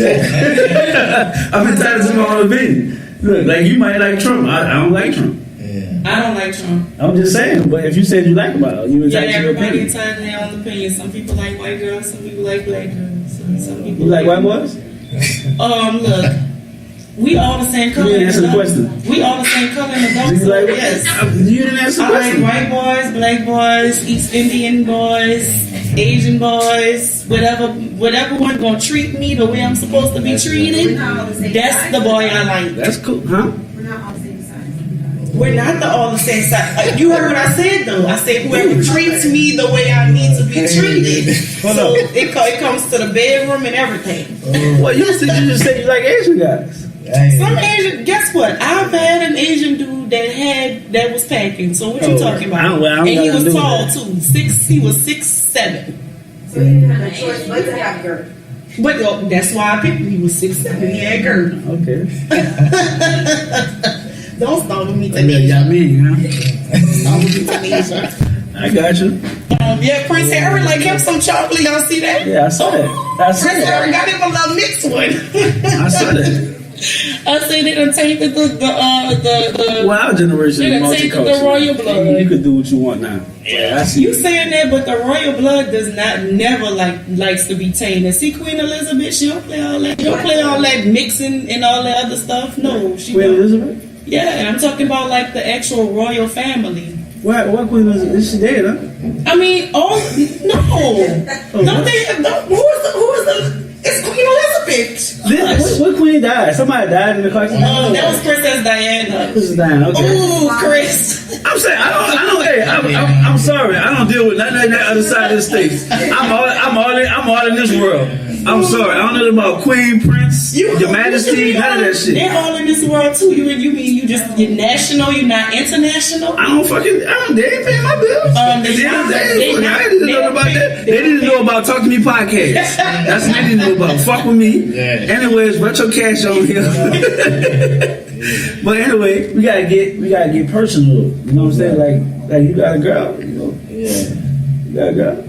I'm entitled to my own opinion. Look, like you might like Trump. I don't like Trump. Yeah. I don't like Trump. I'm just saying. But if you said you like him, you entitled Yeah, to your everybody opinion. entitled to their own opinion. Some people like white girls, some people like black girls, some people You like white boys? Look, we all the same color. You didn't answer the question. We all the same color in adults. You like Yes. You didn't answer the I like question. white boys, black boys, East Indian boys, Asian boys, whatever one gonna treat me the way I'm supposed to be treated. That's the boy I like. That's cool, huh? We're not all the same size. We're not all the same size. You heard what I said though. I said whoever treats me the way I need to be treated. So it comes to the bedroom and everything. Well, you just said you like Asian guys. Some Asian, guess what? I've had an Asian dude that was packing. So what you talking about? I don't And he got was nothing to do tall with too. He was 6'7". So you didn't have a choice but to have girth. But that's why I picked him. He was 6'7". He had girth. Okay. Don't start with me, Yeah, Tanisha. mean, huh? Start with me, Tanisha. I got you. Yeah, Prince Harry like him some chocolate. Y'all see that? Yeah, I saw that. I saw Prince Harry that. got him a little mixed one. I saw that. I said they done tainted the Well, our generation They is done tainted the multicultural. royal blood. You could do what you want now. Yeah, I see. You saying that, but the royal blood does not never likes to be tainted. See, Queen Elizabeth, she don't play all that. She don't play all that mixing and all that other stuff. No, she Queen don't. Elizabeth? Yeah, I'm talking about like the actual royal family. What Queen Elizabeth? Is she dead, huh? I mean, no. Don't they? Who is the? It's Queen Elizabeth. What queen died? Somebody died in the car. Oh, that was Princess Diana. This is Diana. Okay. Ooh, Chris. I'm saying I don't. Hey, I'm sorry. I don't deal with nothing on that other side of the states. I'm all in this world. I'm sorry. I don't know about Queen, Prince, Your Majesty, none of that shit. They're all in this world too. You mean you're national? You're not international? They ain't paying my bills. I didn't know about that. They didn't know about Talk to Me podcast. That's what they didn't know about. Fuck with me. Yeah. Anyways, RetroKash on here. But anyway, we gotta get personal. You know what I'm saying? Like you got a girl. You know. Yeah. You got a girl.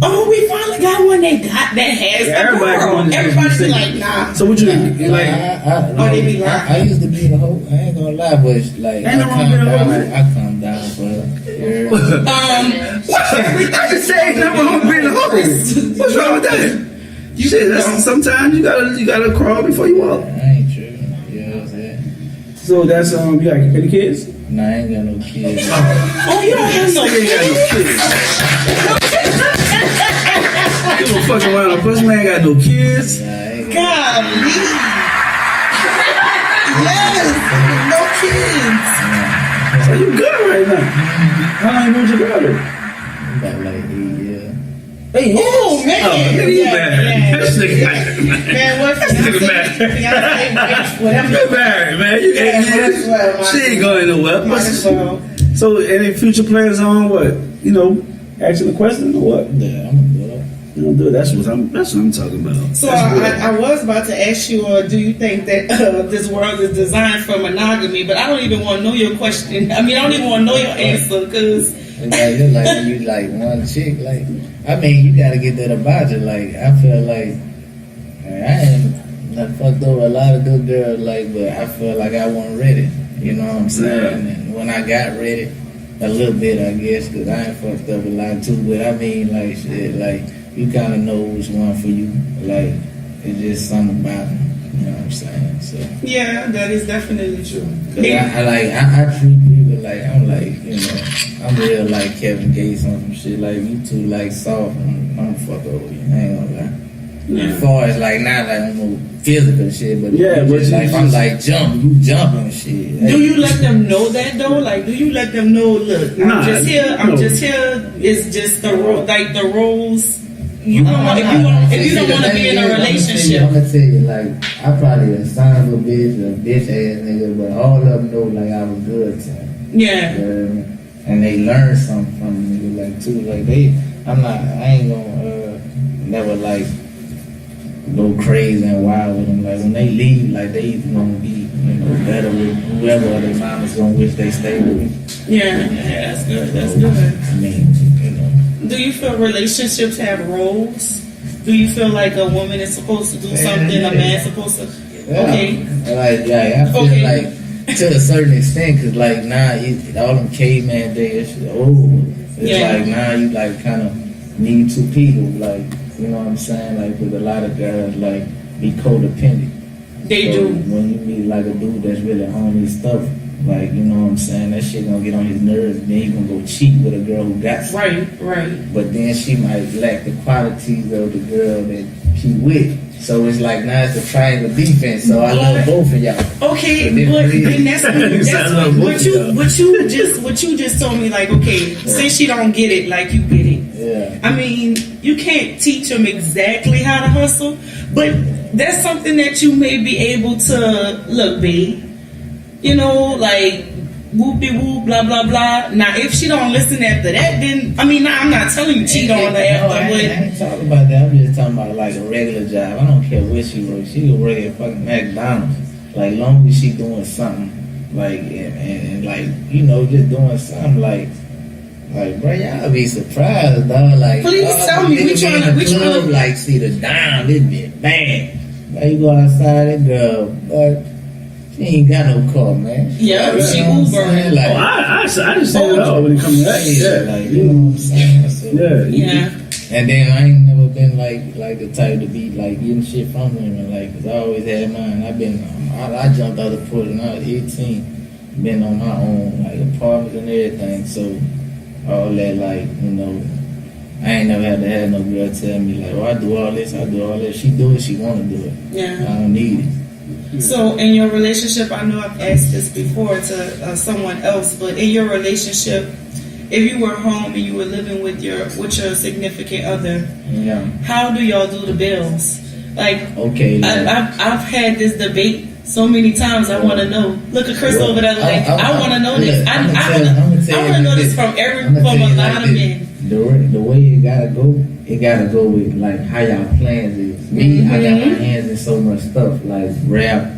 Oh, we finally got one that has a girl. Everybody be like, nah. So what you like? They be lying. I used to be the whole. I ain't gonna lie, but like Ain't no wrong being a hoe, man. I come down for her. Yeah. I just say ain't nothing wrong with being a hoe. What's wrong with that? Shit, sometimes you gotta crawl before you walk. I ain't tripping. You know what I'm saying? So that's you got any kids? Nah, I ain't got no kids. Oh, you don't have no Nigga ain't got no kids. You don't fuck around. A pussy man ain't got no kids. Nah, I ain't got Golly. Yes, no kids. So you good right now? How long you been with your girl? about like 8 years. Hey, Oh, man. Oh, nigga, you mad. This nigga mad. Man, what? This nigga mad. Whatever. You married, man. You 8 years. She ain't going nowhere. Might as well. So, any future plans on what? You know, asking the question or what? Yeah, I'm good. You know, dude, that's what I'm talking about. So I was about to ask you, do you think that this world is designed for monogamy? But I don't even want to know your question. I mean, I don't even want to know your answer because It's like when you like one chick, like I mean, you gotta get that about you. Like I feel like I fucked over a lot of good girls, like, but I feel like I wasn't ready. You know what I'm saying? And when I got ready, a little bit, I guess, because I ain't fucked up a lot too. But I mean, like shit, like you kind of know which one for you. Like it's just something about them. You know what I'm saying? So yeah, that is definitely true. I treat people like I'm like, you know, I'm real like Kevin Gates on some shit. Like you too like soft, I'm fuck over you. I ain't gonna lie. Yeah. As far as like not like no physical shit, but Yeah, you but just you like just- I'm like you jumping shit. Do you let them know that though? Like, do you let them know? Look, Nah, I'm just here. It's just the like the roles. If you don't want to be in a relationship. I'm gonna tell you, like, I probably a son of a bitch ass nigga, but all of them know like I was good to them. Yeah. And they learn something from me, like too. Like I ain't gonna never like go crazy and wild with them. Like when they leave, like they either gonna be, you better with whoever their mama's gonna wish they stay with. Yeah, that's good. That's good. I mean, Do you feel relationships have roles? Do you feel like a woman is supposed to do something, a man's supposed to? Okay. I feel like to a certain extent, cause like now all them caveman days is over. It's like now you like kind of need two people, like you know what I'm saying? Like with a lot of girls, like be codependent. They do. When you meet like a dude that's really on his stuff, like you know what I'm saying, that shit gonna get on his nerves. Then he gonna go cheat with a girl who got something. Right. But then she might lack the qualities of the girl that she with. So it's like now it's a triangle defense. So I love both of y'all. Okay, but then that's what you just told me. Like, okay, since she don't get it, like you get it. Yeah. I mean, you can't teach them exactly how to hustle, but that's something that you may be able to look, babe. You know, like whoopie whoop, blah blah blah. Now, if she don't listen after that, then I mean, I'm not telling you cheat on her after. I ain't talking about that. I'm just talking about like a regular job. I don't care where she works. She can work at fucking McDonald's. Like long as she doing something, like and like you know just doing something like bro, y'all be surprised, dog. Like please tell me which one. Like see the dime, this bitch bang. Like you go outside, that girl, but she ain't got no car, man. Yeah, she Uber. Like, I just say it all when it comes to that. Yeah, like you know what I'm saying. So, yeah. And then I ain't never been like the type to be like getting shit from women, like, cause I always had mine. I've been, I jumped out of porch when I was 18, been on my own, like apartments and everything. So all that, like, you know, I ain't never had to have no girl tell me like, oh, I do all this. She do it, she wanna do it. Yeah. I don't need it. So in your relationship, I know I've asked this before to someone else, but in your relationship, if you were home and you were living with your significant other, how do y'all do the bills? Like, okay, I've had this debate so many times. I want to know. Look at Chris over there. Like, I want to know this. I want to know this from a lot of men. The way it gotta go with like how y'all plans is. Me, I got my hands in so much stuff like rap,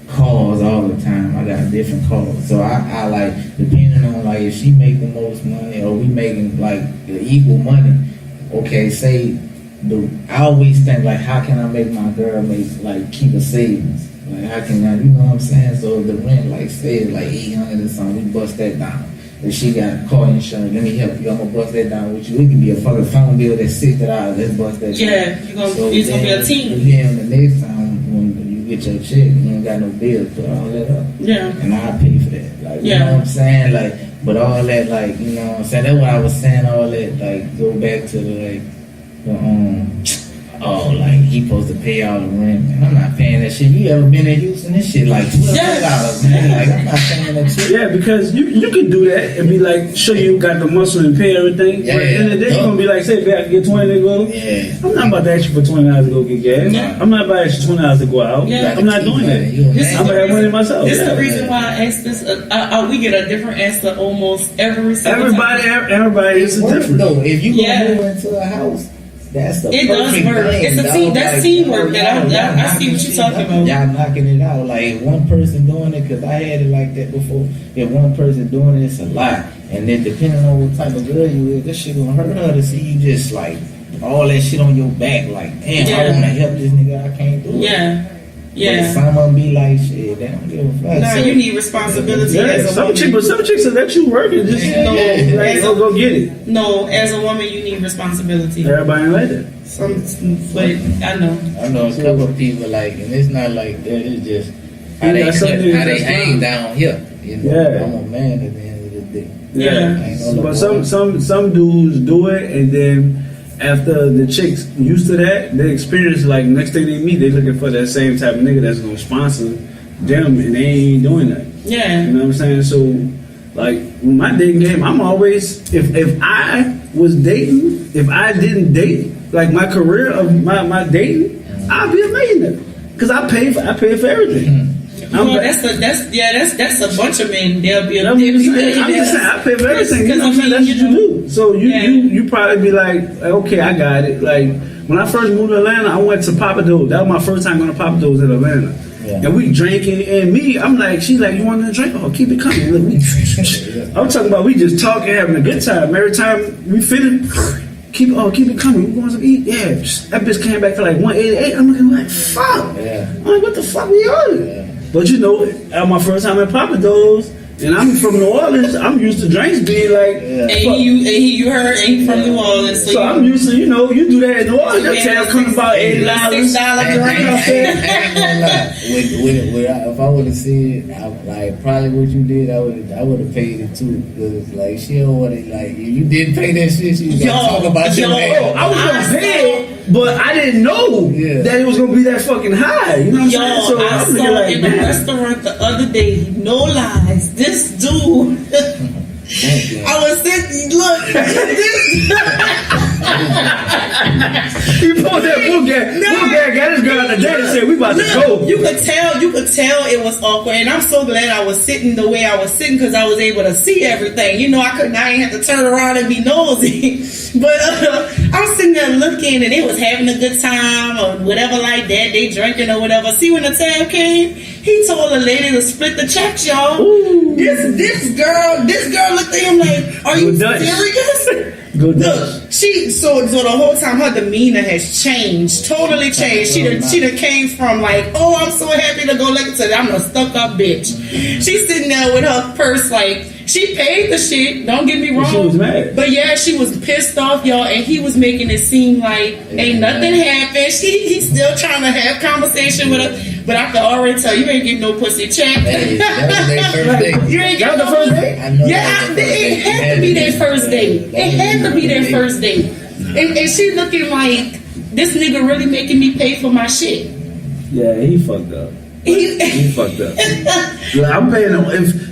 cars all the time. I got different cars, so I like depending on like if she make the most money or we making like the equal money. Okay, say I always think like how can I make my girl keep a savings? Like how can I, you know what I'm saying? So the rent like say it's like $800 or something, we bust that down. If she got car insurance, let me help you. I'm gonna bust that down with you. It could be a fucking phone bill that's $60. Let's bust that down. Yeah, it's gonna be a team. And then the next time when you get your check, you ain't got no bill, put all that up. Yeah. And I pay for that. Like you know what I'm saying? Like, but all that, like, you know what I'm saying? That's what I was saying, all that, like, go back to the like he supposed to pay all the rent, man. I'm not paying that shit. You ever been in Houston? This shit like $12, man. Like I'm not paying that shit. Yeah, because you can do that and be like, sure you got the muscle and pay everything. But at the end of the day, you're gonna be like, say, if I can get 20 to go. Yeah. I'm not about to ask you for $20 to go get gas. Yeah. I'm not about to ask you $20 to go out. Yeah. I'm not doing that. I'm gonna have money myself. This is the reason why I asked this. We get a different answer almost every single time. Everybody is different. Though, if you go move into a house. That's the it does work. It's a team. That's teamwork. I see what you're talking about. Y'all knocking it out. Like if one person doing it, because I had it like that before. If one person doing it, it's a lot. And then depending on what type of girl you is, this shit gonna hurt her to see you just like all that shit on your back. Like damn, I wanna help this nigga. I can't do it. Yeah. But some of them be like, shit, they don't give a fuck. No, you need responsibility as a woman. Some chicks will let you work and just go get it. No, as a woman, you need responsibility. Everybody ain't like that. But I know a couple of people like, and it's not like that. It's just how they hang down here. You know, I'm a man at the end of the day. Yeah. But some dudes do it, and then after the chicks used to that, they experience like next thing they meet, they looking for that same type of nigga that's gonna sponsor them, and they ain't doing that. Yeah. You know what I'm saying? So like with my dating game, I'm always if I was dating, if I didn't date, like my career of my dating, I'd be a millionaire because I pay for everything. That's a bunch of men. They'll be. I'm just saying, I pay for everything. You know what I'm saying? That's what you do. So you probably be like, okay, I got it. Like, when I first moved to Atlanta, I went to Papa Do's. That was my first time going to Papa Do's in Atlanta. Yeah. And we drinking, and me, I'm like, she's like, you want to drink? Oh, keep it coming. Look, I'm talking about we just talking, having a good time. Every time we finish, keep it coming. We going to eat. Yeah, that bitch came back for like 188. I'm looking like, fuck. Yeah. I'm like, what the fuck we on? Yeah. But you know, at my first time at Papa Do's, and I'm from New Orleans, I'm used to drinks being like. Yeah. And you heard ain't from New Orleans, so I'm used to, you know, you do that in New Orleans. Your tab comes about $8. $6 drink. I ain't gonna lie. If I would have seen, like probably what you did, I would have paid it too. Because like she don't want it. Like you didn't pay that shit. She was gonna talk about your ass. I was gonna pay it, but I didn't know that it was gonna be that fucking high. You know what I'm saying? So I saw like, in a restaurant the other day. No lies, this dude. I was sitting. Look, he pulled that book out, got his girl on the date and said, "We about to go." You could tell it was awkward, and I'm so glad I was sitting the way I was sitting because I was able to see everything. You know, I ain't have to turn around and be nosy. But I was sitting there looking, and they was having a good time or whatever like that. They drinking or whatever. See, when the tab came, he told the lady to split the checks, y'all. Ooh. This girl looked at him like, "Are you serious?" Look, so the whole time her demeanor has changed, totally changed. She done came from like, "Oh, I'm so happy to go look to I'm a stuck up bitch." She's sitting there with her purse like she paid the shit. Don't get me wrong. She was mad, but yeah, she was pissed off, y'all, and he was making it seem like ain't nothing happened. He's still trying to have conversation with her. But I can already tell you ain't getting no pussy check. Hey, that was their first date. You ain't getting the first date? Yeah, it had to be their first date. It had to be their first date. And she looking like, this nigga really making me pay for my shit. Yeah, he fucked up. He fucked up. Like, I'm paying him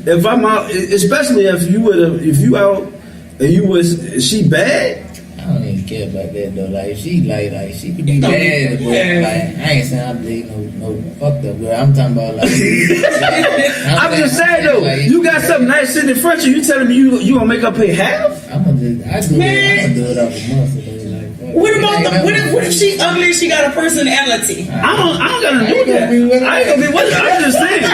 if I'm out, especially if you out and you was she bad. I don't even care about that though. Like she she could be bad, but like I ain't saying I'm dating no fucked up girl. I'm talking about like. I'm just saying though, like, you got something nice sitting in front of you. You telling me you gonna make her pay half? I'm gonna do it off a month. What if she ugly? She got a personality. I don't gotta do that. I ain't gonna be with her. I'm just saying.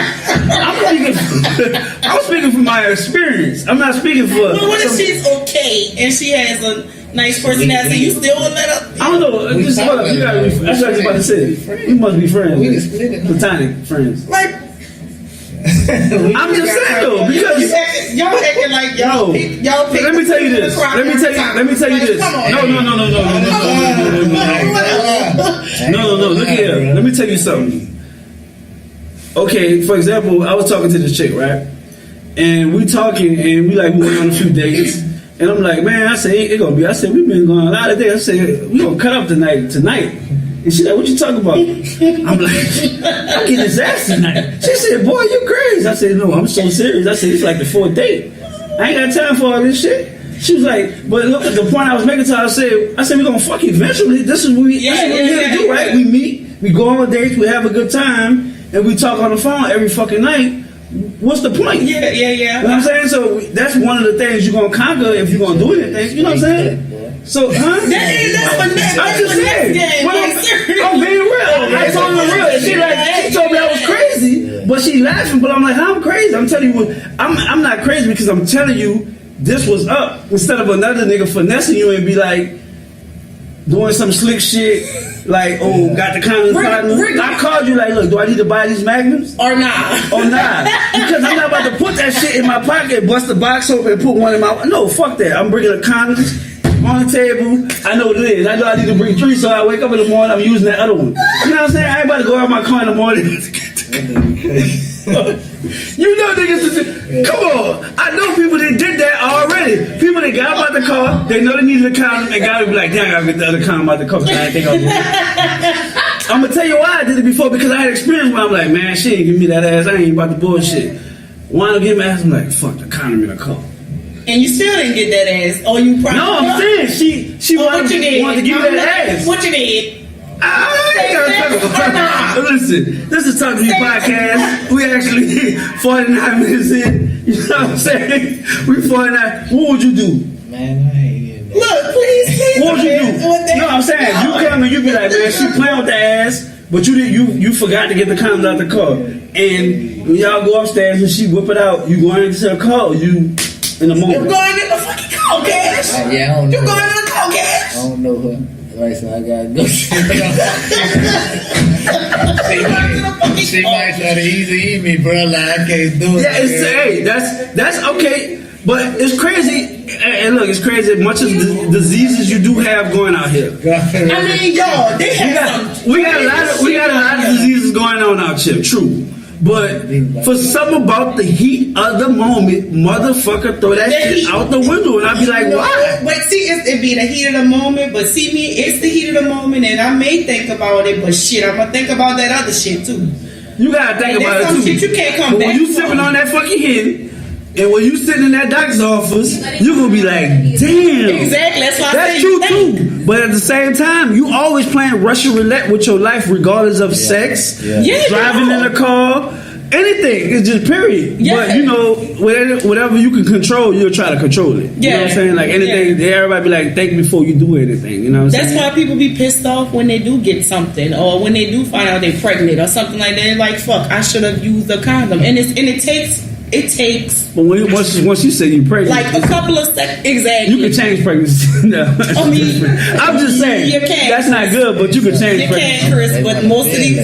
I'm speaking from my experience. I'm not speaking for. Well, what if she's okay and she has a nice personality? You still would let her? I don't know. Just hold up. You gotta be. That's what I was about to say. You must be friends. Platonic friends. Like. I'm just saying though, because y'all acting like y'all pick. Let me tell you this. Let me tell you this. No. Look here. Let me tell you something. Okay, for example, I was talking to this chick, right? And we talking, and we went on a few dates. And I'm like, man, I said, it gonna be. I said, we've been going a lot of days. I said, we gonna cut up tonight. And she like, what you talking about? I'm like, I'm getting his ass tonight. She said, boy, you crazy. I said, no, I'm so serious. I said, it's like the fourth date. I ain't got time for all this shit. She was like, but look, the point I was making to her, I said, we're gonna fuck eventually. This is what we're here to do, right? We meet, we go on dates, we have a good time, and we talk on the phone every fucking night. What's the point? Yeah. You know what I'm saying? So that's one of the things you're gonna conquer if you're gonna do anything. You know what I'm saying? So, huh? I'm just saying. I'm being real. I told her real. She told me I was crazy, but she laughing. But I'm like, how I'm crazy? I'm telling you, I'm not crazy because I'm telling you this was up. Instead of another nigga finessing you and be like doing some slick shit, like, oh, got the condoms. I called you like, look, do I need to buy these magnums or not? Because I'm not about to put that shit in my pocket, bust the box open, and put one in my. No, fuck that. I'm bringing the condoms on the table. I know what it is. I know I need to bring 3, so I wake up in the morning, I'm using that other one. You know what I'm saying? I ain't about to go out my car in the morning. You know niggas, come on. I know people that did that already. People that got out the car, they know they needed a condom, and gotta be like, damn, I gotta get the other condom out the car. I think I'll do it. I'm gonna tell you why I did it before, because I had experience where I'm like, man, she ain't give me that ass. I ain't about the bullshit. Wanna give me ass? I'm like, fuck the condom in the car. And you still didn't get that ass. Oh, you probably. No, I'm saying she wanted to give me that ass. What you did? Listen, this is Talk to Me podcast. We actually 49 minutes in. You know what I'm saying? We 49. What would you do? Man, I ain't getting that. Look, please. what would you do? No, I'm saying you come and you be like, man, she playing with the ass, but you forgot to get the condoms out the car, and when y'all go upstairs and she whip it out, you going into the car, you in the moment. You're going in the fucking car, Cash. Yeah, I don't know. You're going in the car, Cash. I don't know her. Right, so I gotta go. She might try to easy eat me, bro. Like I can't do it. Yeah, hey, that's okay, but it's crazy. And look, it's crazy. Much of the diseases you do have going out here. I mean, y'all, they have we got a lot of diseases going on out here. True. But for something about the heat of the moment, motherfucker, throw that shit out the window, and I'd be like, why? But see, it be the heat of the moment. But see me, it's the heat of the moment, and I may think about it, but shit, I'm gonna think about that other shit too. You gotta think about it too. Shit you can't come but back when you from. sipping on that fucking Henny, and when you sitting in that doctor's office, you gonna be like, damn. Exactly, that's why That's true too. But at the same time, you always playing Russian roulette with your life, regardless of sex, driving in a car. Anything, it's just period. Yeah. But you know, whatever you can control, you'll try to control it. You know what I'm saying? Like anything, everybody be like, think before you do anything. You know what I'm saying? That's why people be pissed off when they do get something, or when they do find out they're pregnant or something like that. They're like, fuck, I should have used a condom. And it takes. But once you say you're pregnant, like a couple of seconds, exactly. You can change pregnancy. No, I mean, I'm just saying you can't. That's not good, but you can change You pregnancy. can't, Chris. But most of these.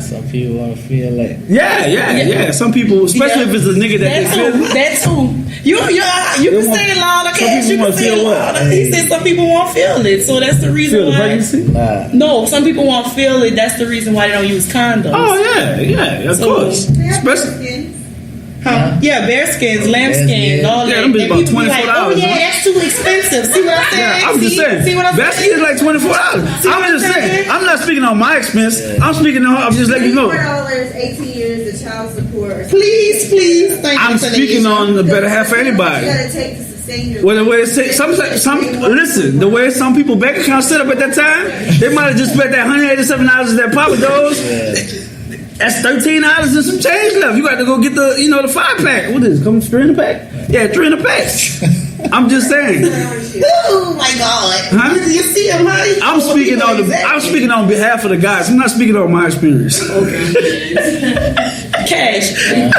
Some people want to feel like. Yeah. Some people, especially if it's a nigga that they feel. That's who. You can say it louder, Cash. You can say it louder. He said some people won't feel it, so that's the reason Feel the why. pregnancy? No, some people won't feel it. That's the reason why they don't use condoms. Oh yeah, of course. Especially. Huh? Yeah, bear skins, lamb skins, all that. Them bitch about People be like, $24. oh yeah, that's too expensive. See what I'm saying? Yeah, I'm just saying. See what I'm Best saying? is like $24. I'm just saying. I'm not speaking on my expense. I'm speaking on. I'm just letting you know. $24, 18 years of child support. Please. Thank I'm you. speaking on the better half for anybody. You gotta take to sustain your. Well, the way listen, the way some people bank account set up at that time, they might have just spent that $187 at that Papa Do's. That's $13 and some change left. You got to go get the 5-pack. What is it? Come 3 in a pack? Yeah, 3 in a pack. I'm just saying. Oh my God! Huh? You see him? I'm speaking on behalf of the guys. I'm not speaking on my experience. Cash.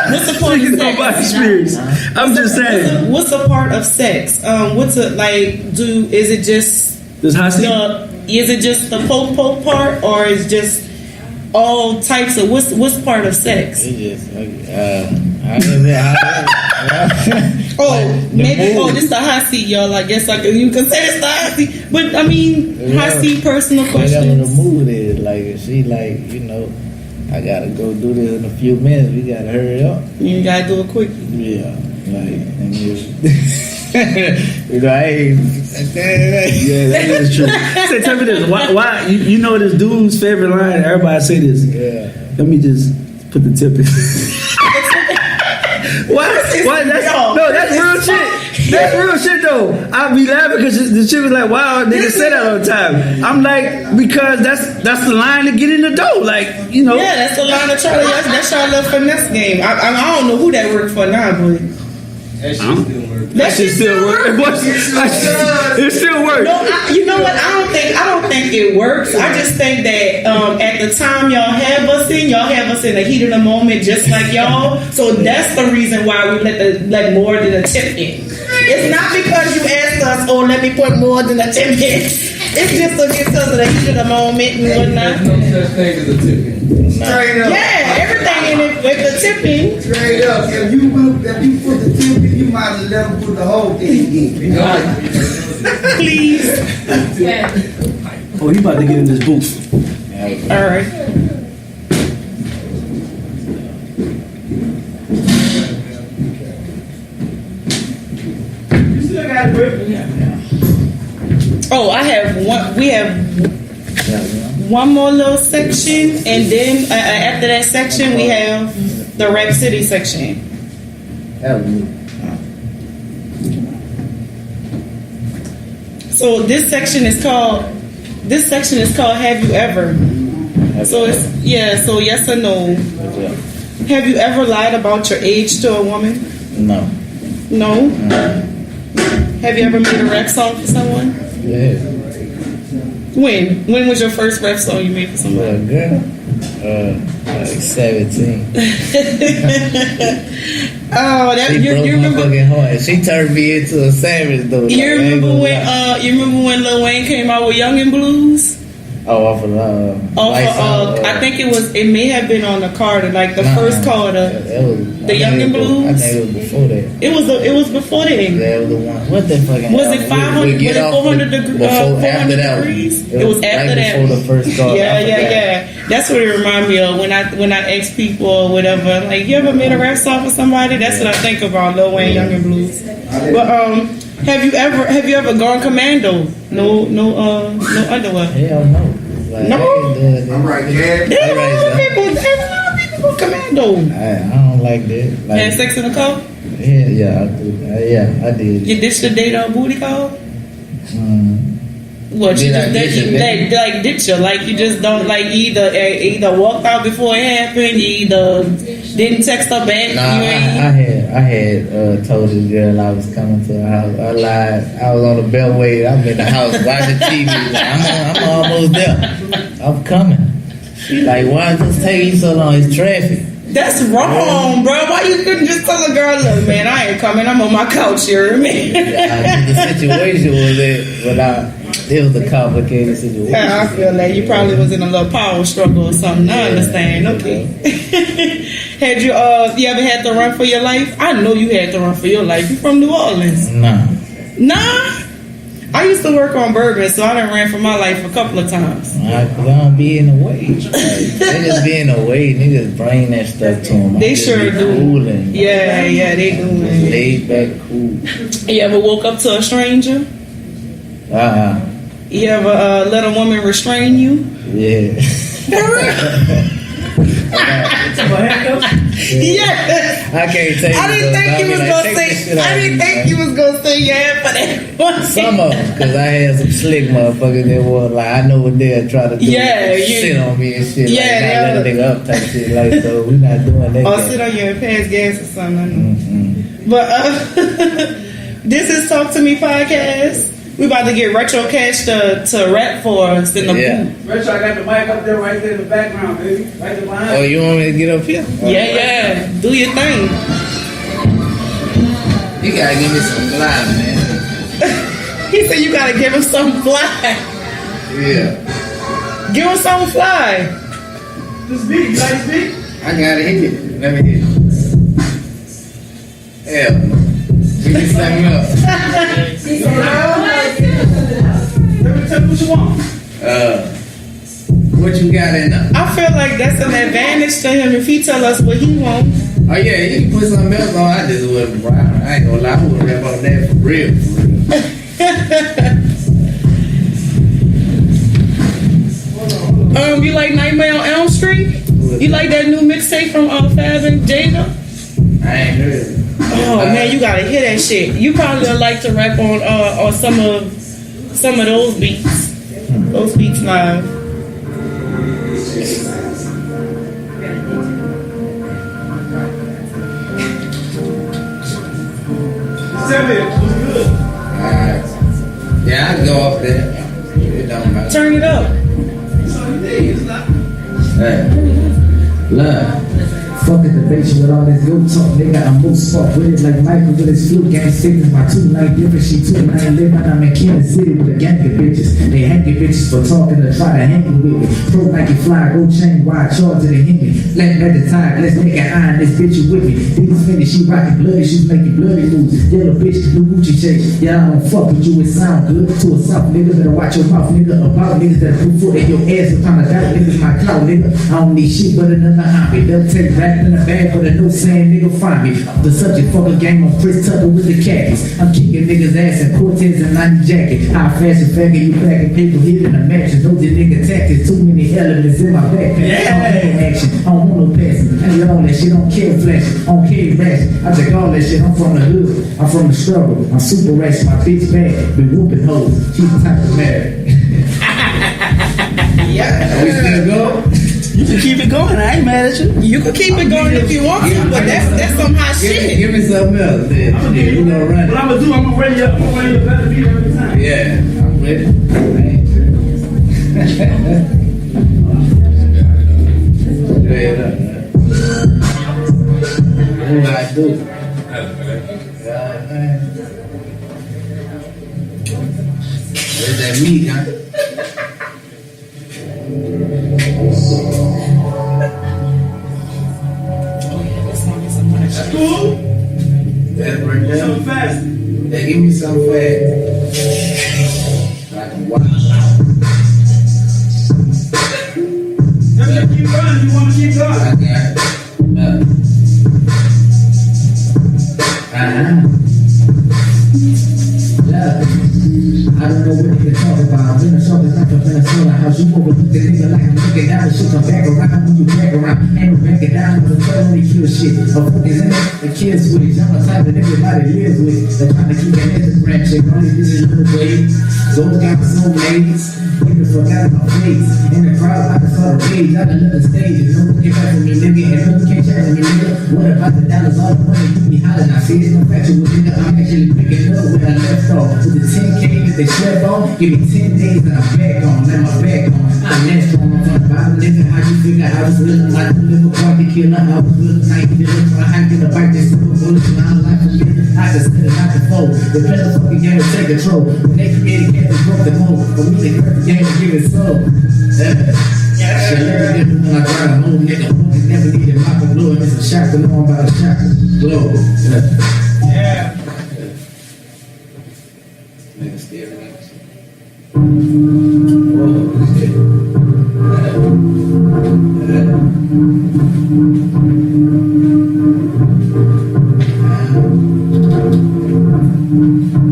What's the part of Speaking on my sex? experience. I'm just saying. What's the part of sex? What's it like? Is it just This hot seat? Is it just the poke part, or is just all types of what's part of sex? It's just This the hot seat, y'all. I guess you can say it's the hot seat, but I mean, hot seat personal whatever questions. the mood is. Like if she I gotta go do this in a few minutes. We gotta hurry up. You gotta do it quick. Yeah, and I ain't. Yeah, that is true. Say, tell me this. Why you know this dude's favorite line? Everybody say this. Yeah. Let me just put the tip in. Why? That's real shit. That's real shit though. I be laughing because the shit was like, wow, niggas say that all the time. I'm like, because that's the line to get in the door. Like, Yeah, that's the line of Charlie. That's y'all little finesse game. I don't know who that worked for now, but that shit still work. It still works. No, you know what? I don't think it works. I just think that at the time y'all have us in the heat of the moment, just like y'all. So that's the reason why we let more than a tip in. It's not because you asked us, oh, let me put more than a tip in. It's just because of the heat of the moment and whatnot. There's no such thing as a tip in. Straight up. Yeah, everything in it with the tipping. Straight up. If you put the tip in, you might as well let them put the whole thing in. Please. Oh, you about to get in this booth. All right. You still got it, bro. Oh, I have one. We have one more little section, and then after that section, we have the Rap City section. So this section is called Have You Ever? So it's so yes or no. Have you ever lied about your age to a woman? No. No. Have you ever made a rap song for someone? Yeah. When was your first rap song you made for somebody? Girl, like 17. Oh, that She you broke my remember? fucking heart. She turned me into a savage, though. You remember when Lil Wayne came out with Young and Blues? Oh, off of I think it may have been on the Carter, like the first Carter. The Young and Blues. I think it was before that. It was before that. That was the one. What the fucking? Was it 500? Was it 400 degrees? After that degrees? It was after right that. Before the first Carter. Yeah. That's what it reminded me of when I ask people or whatever. Like, you ever made a rap song for somebody? That's what I think about Lil Wayne, Young and Blues. But have you ever gone commando? No underwear. Hell no. Like, No. I'm right there. There's a lot of people go commando. I don't like that. Like, Had sex in the car? Yeah, I do. I did. You ditched the date on booty call? What you Did I just ditch it, like ditch her? Like you just don't like either walked out before it happened, you either didn't text her back. Nah, you ain't. I had told this girl I was coming to her house. I lied. I was on the beltway. I'm in the house watching TV. Like, I'm almost there. I'm coming. She like, why is this taking so long? It's traffic. That's wrong, bro. Why you couldn't just tell a girl, look, man, I ain't coming. I'm on my couch here, man. The situation was that, but it was a complicated situation. Yeah, I feel like you probably was in a little power struggle or something. I understand. Okay. Had you ever had to run for your life? I know you had to run for your life. You from New Orleans? Nah. I used to work on Bourbon, so I done ran for my life a couple of times. Cause I don't be in the way. Like, niggas be in the way. Niggas bring that stuff to them. They sure do. Coolin', Yeah, they do. laid back, cool. You ever woke up to a stranger? You ever let a woman restrain you? Yeah. Yeah. I can't take it. I didn't think you was gonna say. I didn't think you was gonna say yeah for that one. Some of them, cause I had some slick motherfuckers that were like, I know what they'll try to do. Shit on me and shit. Yeah, like, not let a nigga up type shit. Like, so we not doing that. Or sit on you and pass gas or something. But this is Talk to Me podcast. We about to get RetroKash to rap for us in the booth. Retro, I got the mic up there right there in the background, baby. Right there behind. Oh, you want me to get up here? Yeah. Do your thing. You gotta give me some fly, man. He said you gotta give him something fly. Yeah. Give him something fly. This beat, you like this beat? I gotta hit it. Let me hit it. Hell no. Give me something else. Tell me what you want. What you got in there? I feel like that's an advantage to him if he tell us what he wants. Oh yeah, you can put something else on. I just wouldn't rap. I ain't gonna lie, I wouldn't rap on that for real. You like Nightmare on Elm Street? You like that new mixtape from Fab and Jada? I ain't heard it. Oh man, you gotta hear that shit. You probably would like to rap on some of those beats. Those beats live. Alright. Yeah, I can go off there. It don't matter. Turn it up. Hey. Love. Fuck the debation with all this yo talk, nigga. I'm most fuck with it like Michael with his flu gang sickness. My 2 night difference, she 2 night living. I'm in Kansas City with a gang of bitches. They hanging bitches for talking to try to hang with me. Pro Nike fly, go chain, wide charge to the hit me. Let me at the time, let's make an eye on this bitch you with me. These finish, she rockin' bloody, she's making bloody moves. Yellow bitch, new Gucci shake. Yeah, I don't fuck with you, it sound good. To a soft nigga, better watch your mouth, nigga. About niggas that put foot in your ass and trying to doubt niggas my clout, nigga. I don't need shit but another hobby. They'll take rap in the bag, but a no saying nigga find me. The subject fuck a game on Chris Tucker with the khakis. I'm kicking niggas ass in Cortez and 90 jacket. High fashion faggot, you packing people hitting the matches. Know the nigga tactics, too many elements in my backpack. I don't want no action, I don't want no passing. I ain't all that shit, I don't care flashing, I don't care ratchet. I take all that shit, I'm from the hood, I'm from the struggle. I'm super ratchet, my bitch bad, be whooping hoes. She's the type of married. Yeah. We still go? You can keep it going. I ain't mad at you. You can keep it going if you want to, but that's some hot shit. Give me something else. Then. I'm We gonna run What it. I'm gonna do, I'm gonna run you better beat every time. Yeah. with it. I ain't what I do. Where's that meat, huh? Cool. That right there. Something fast. Hey, give me some fast. I can watch. Keep going. You want to keep going? I got it. I don't know what nigga talk about. Minnesota, not from Minnesota. How you overlook the nigga like I'm looking down and shit come back around when you back around. Ain't no backing down when the only kill shit. A focus in it, the kill switch. I'm the type of nigga everybody lives with. They're trying to keep that Instagram chick. All these bitches little ways. Those guys so ladies. Nigga forgot my face. In the crowd, I just saw the rage. I done left the stage. And no one came back from me, nigga. And no one came back from me, nigga. What about the dollars? All the money you be hollering. I see it's no factual, nigga. I'm actually picking up where I left off. With the 10K that they slept on, give me 10 days and I'm back on. Let my back on. I'm that strong. I'm from the bottom, nigga. How you figure I was living like a little party killer? I was living like a little trying to hike in the bike. They super bullets and I'm like a little. I just sit it out the fold. The better fucking game to take control. When they create a game to broke the mold. For me, they hurt the game to give it soul. Shit, never different when I try to move, nigga. Niggas never need to lock a blow. It's a shot to know about a shot. Blow. Yeah. Nigga still relax.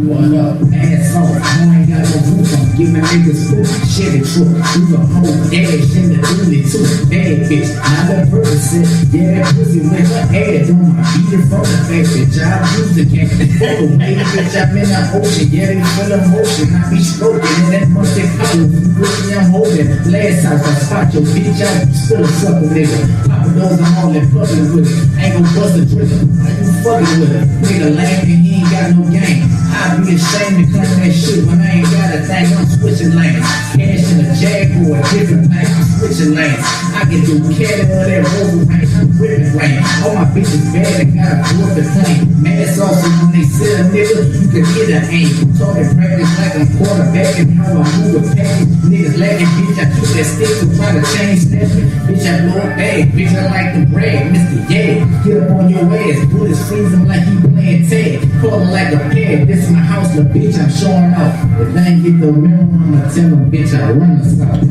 What up, asshole? You ain't got no roof on. Give me niggas food. Shit, it's true. You the whole dash in the dooley too. Bad bitch. Now that person, yeah, that pussy with her head on my beat it from the back. Bitch, I use the cat. Fuck away, bitch, I'm in the ocean. Yeah, they feel emotion. I be stroking and that must take power. You pussy, I'm holding. Last house, I spot your bitch out. You still a sucker, nigga. Papa those I'm all that fucking with it. Ain't gon' bust a trigger. Why you fucking with it? Nigga lame and he ain't got no game. I be ashamed to claim that shit when I ain't got a thing. I'm switching lanes. Cash in a Jag or a different plane. I'm switching lanes. I can do cat or that rover range. I'm ripping rain. All my bitches bad and got a fourth the plane. Mask off so when they sit a nigga, you can get an aim. Talking practice like I'm quarterbacking how I move a package. Niggas lacking, bitch. I took that stick to try to change snapping. Bitch, I blow a bag. Bitch, I like the brag. Mr. Yeah, get up on your ass. Bullets freeze him like he playing tag. Call him like a peg. This is my house, the bitch, I'm showing off. If I ain't get the memo, I'ma tell him, bitch, I run the south.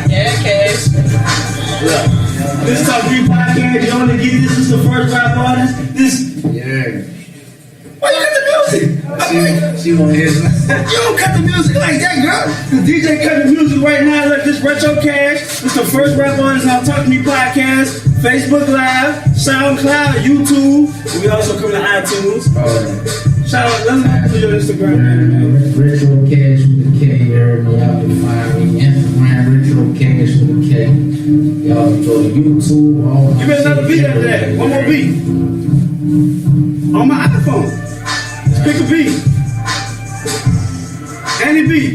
Yeah, Cash. Look, this is our free podcast. You only get this is the first rap artist. This. Yeah. Why you cut the music? She won't hear You don't cut the music like that, girl. The DJ cut the music right now. Look, this RetroKash. It's the first rap artist on Talk to Me podcast. Facebook Live, SoundCloud, YouTube. We also come to iTunes. Shout out, let's do your Instagram. RetroKash with a K. You heard me. Y'all can find me. Instagram, RetroKash with a K. Y'all can go to YouTube. All Give me another beat after that. One more beat. On my iPhone. Pick a beat. Any beat.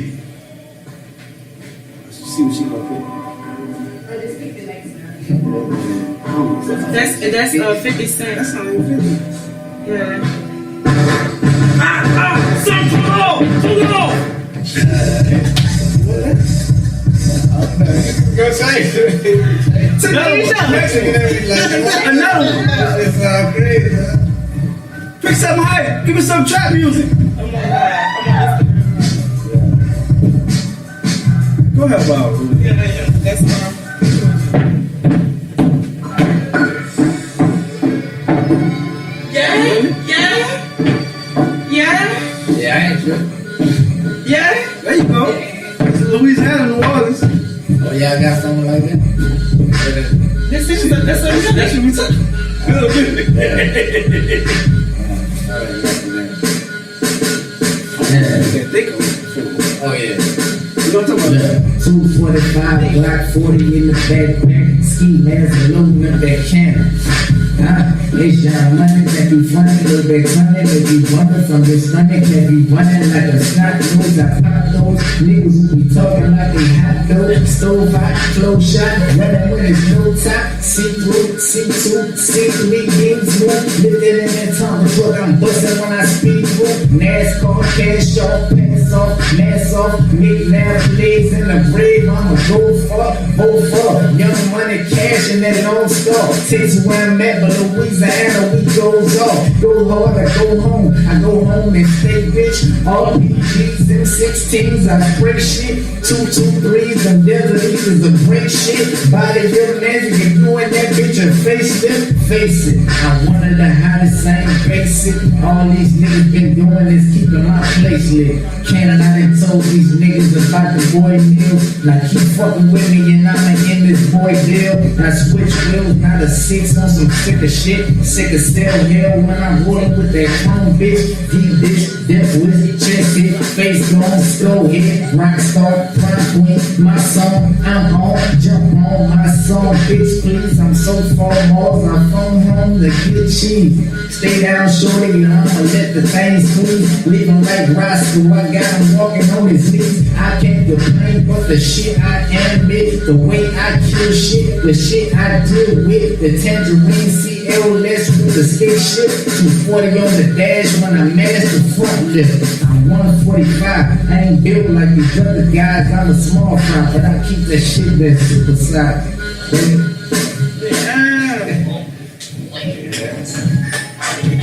Let's see what she gonna pick. Or just pick the next one. That's 50 Cent. That's not even 50. Yeah. Son, too low! Go say Another one. It's all crazy, man. Pick something high. Give me some trap music. Go ahead, Bob. Yeah, that's fine. Yeah, I ain't sure. Yeah, there you go. Louisiana, New Orleans. Oh, y'all got something like that? That's what we took. Oh, yeah. You know what I'm talking about? 245, Glock 40 in the backpack. ski mask and loading up that cannon. It's young money, can't be funny, little bit funny, but you wonder from this money, can't be running like a snot nose. I pop those niggas who be talking like they hot dough, stove hot, close shot, running when it's no top, see through, see two, 6 weekends, move, living in that tongue, truck, I'm busting when I speed through, NASCAR, cash off, pass off, mask off, McNabb legs in the grave, I'ma go for, young money, cash and that long star, takes where I'm at, but Louisiana, we goes off. Go hard, I go home. I go home and stay rich. All PGs, M16s, I spray shit. 223s, them desert eaters, the break shit. Body building engine, you and that bitch and face it. I'm one of the hottest, same basic. All these niggas been doing is keeping my place lit. Cannon, I done told these niggas about the boy meal. Now keep fucking with me and I'ma end this boy deal. I switch wheels, not a 6 on some sick of shit, sick of stale hell when I'm rolling with that clone bitch, deep bitch, death with chest hit, face gone, skull hit, rock star, prime queen, my song, I'm on, jump on my song, bitch please, I'm so far off, I phone home to get cheese, stay down shorty, I'ma let the thing squeeze, leaving like Roscoe, I got him walking on his knees, I can't complain, but the shit I admit, the way I kill shit, the shit I deal with, the tangerine CL less with the stick shit, 240 on the dash when I mash the front lift, I'm 145, I ain't built like these other guys, I'm a small fry, but I keep that shit that super side,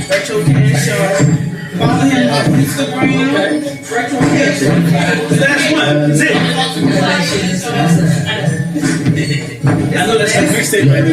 RetroKash, follow him on Instagram. RetroKash. That's one. That's it. I know that's a big statement.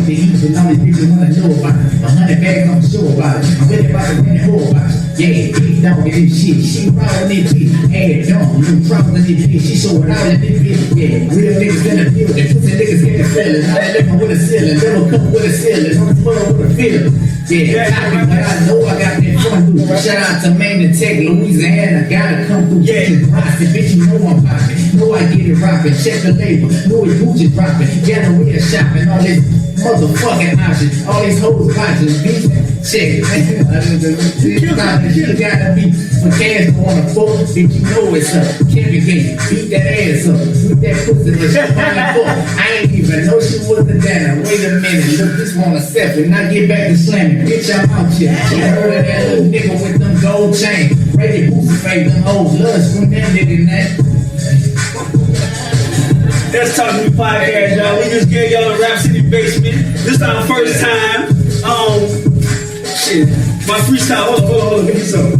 The heat and all these people wanna know about it. 100 bags, I'm sure about it. I'm really about to win it all about it. Yeah, big dog in this shit. She proud of this bitch. Head down, you proud of this bitch. She showing out in this bitch. Yeah, real niggas in the building. Pussy niggas get the feeling. Now they living with a ceiling. Never come with a ceiling. I'm full with a feeling. Yeah, but I know I got that fun through. Shout out to Maine and Tech, Louisiana. Gotta come through. Yeah, bitch, you know I'm popping. Know I get it rockin'. Check the label. Know it Gucci dropping. Galleria shopping. All this motherfucking options. All these hoes watching. Bitch, check it. You gotta be for cash on the floor. Bitch, you know it's up. Kevin Gates, beat that ass up. With that pussy, I ain't even know she was the dana. Wait a minute, look, this one a step and I get back to slamming. Bitch, I'm out here. You heard of that little nigga with them gold chains. Ready booster fake, them hoes love from that nigga that. That's Talk to Me Podcast, y'all. We just gave y'all the Rap City Basement. This is our first time. Shit. My freestyle. Hold on, give me some.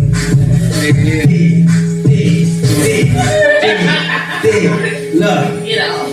Love. You know.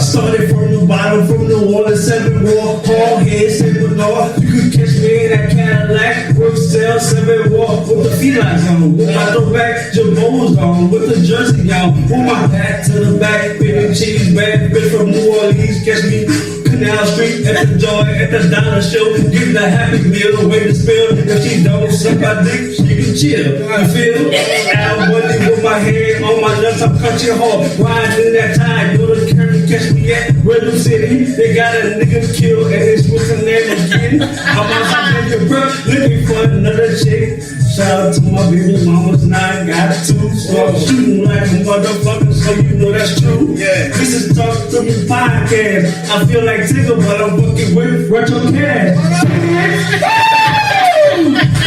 Started from the bottom, from the wall, 7 walk, Paul, head, 7 north. You could catch me in that Cadillac, work sale, 7 walk, with the felines on, with my throwback, Jabos on, with the jersey on, with my back to the back, big cheese, bad bitch from New Orleans, catch me Canal Street at the joint, at the dollar show, give the Happy Meal, way to spill. If she don't suck my dick, she can chill. You feel? Al Bundy with my head on my nuts, I'm country hard, riding in that tide, you know the current catch me at Redwood City. They got a nigga killed and it's with the name again. I'm outside your bro, looking for another chick. Shout out to my baby mama's 9, got 2, so I'm shooting like a motherfucker, so you know that's true. Yeah. This is Talk to Me Podcast. I feel like Tigger, but I'm working with RetroKash.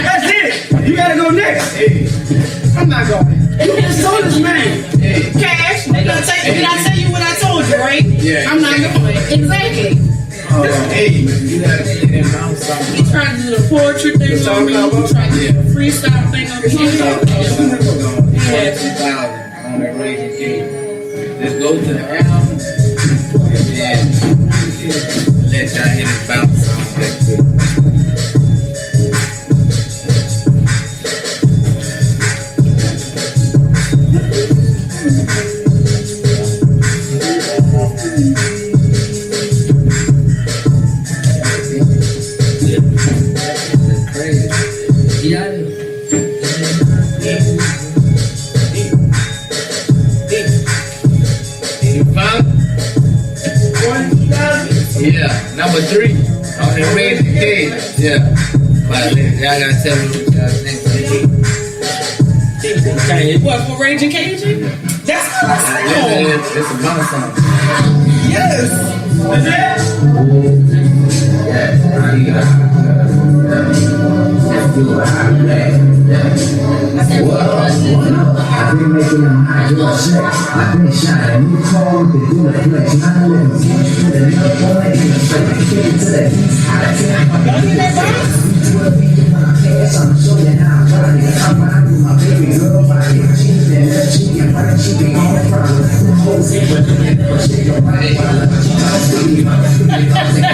That's it. You gotta go next. Hey. I'm not going. You just told us, man. Hey. Cash, did I tell you what I told you, right? Yeah. I'm not going. Exactly. Hey, you gotta get that bounce on. He tried to do the poetry thing on me. He tried to do the freestyle thing on me. Yeah, 2,000 on that Raging King. Let's go to the album. And let y'all hit the bounce on that too. Yeah, number 3 on the Raising Cage. Yeah. But y'all gotta tell me what y'all think. What, for Raging Cajun? That's what I said. It's a bonus song. Yes. I've been making them hot girl check. I've been shining new car with the bullet flex. 911 put another bullet in the straight. Kick it to the east. Out of 10. Y'all hear that box? 12 feet in my pants. I'm showing how I'm riding. I'm riding with my baby girl body. Cheap and left cheek and right cheek and all the problem. Hoes in, but they never shake your right. I'm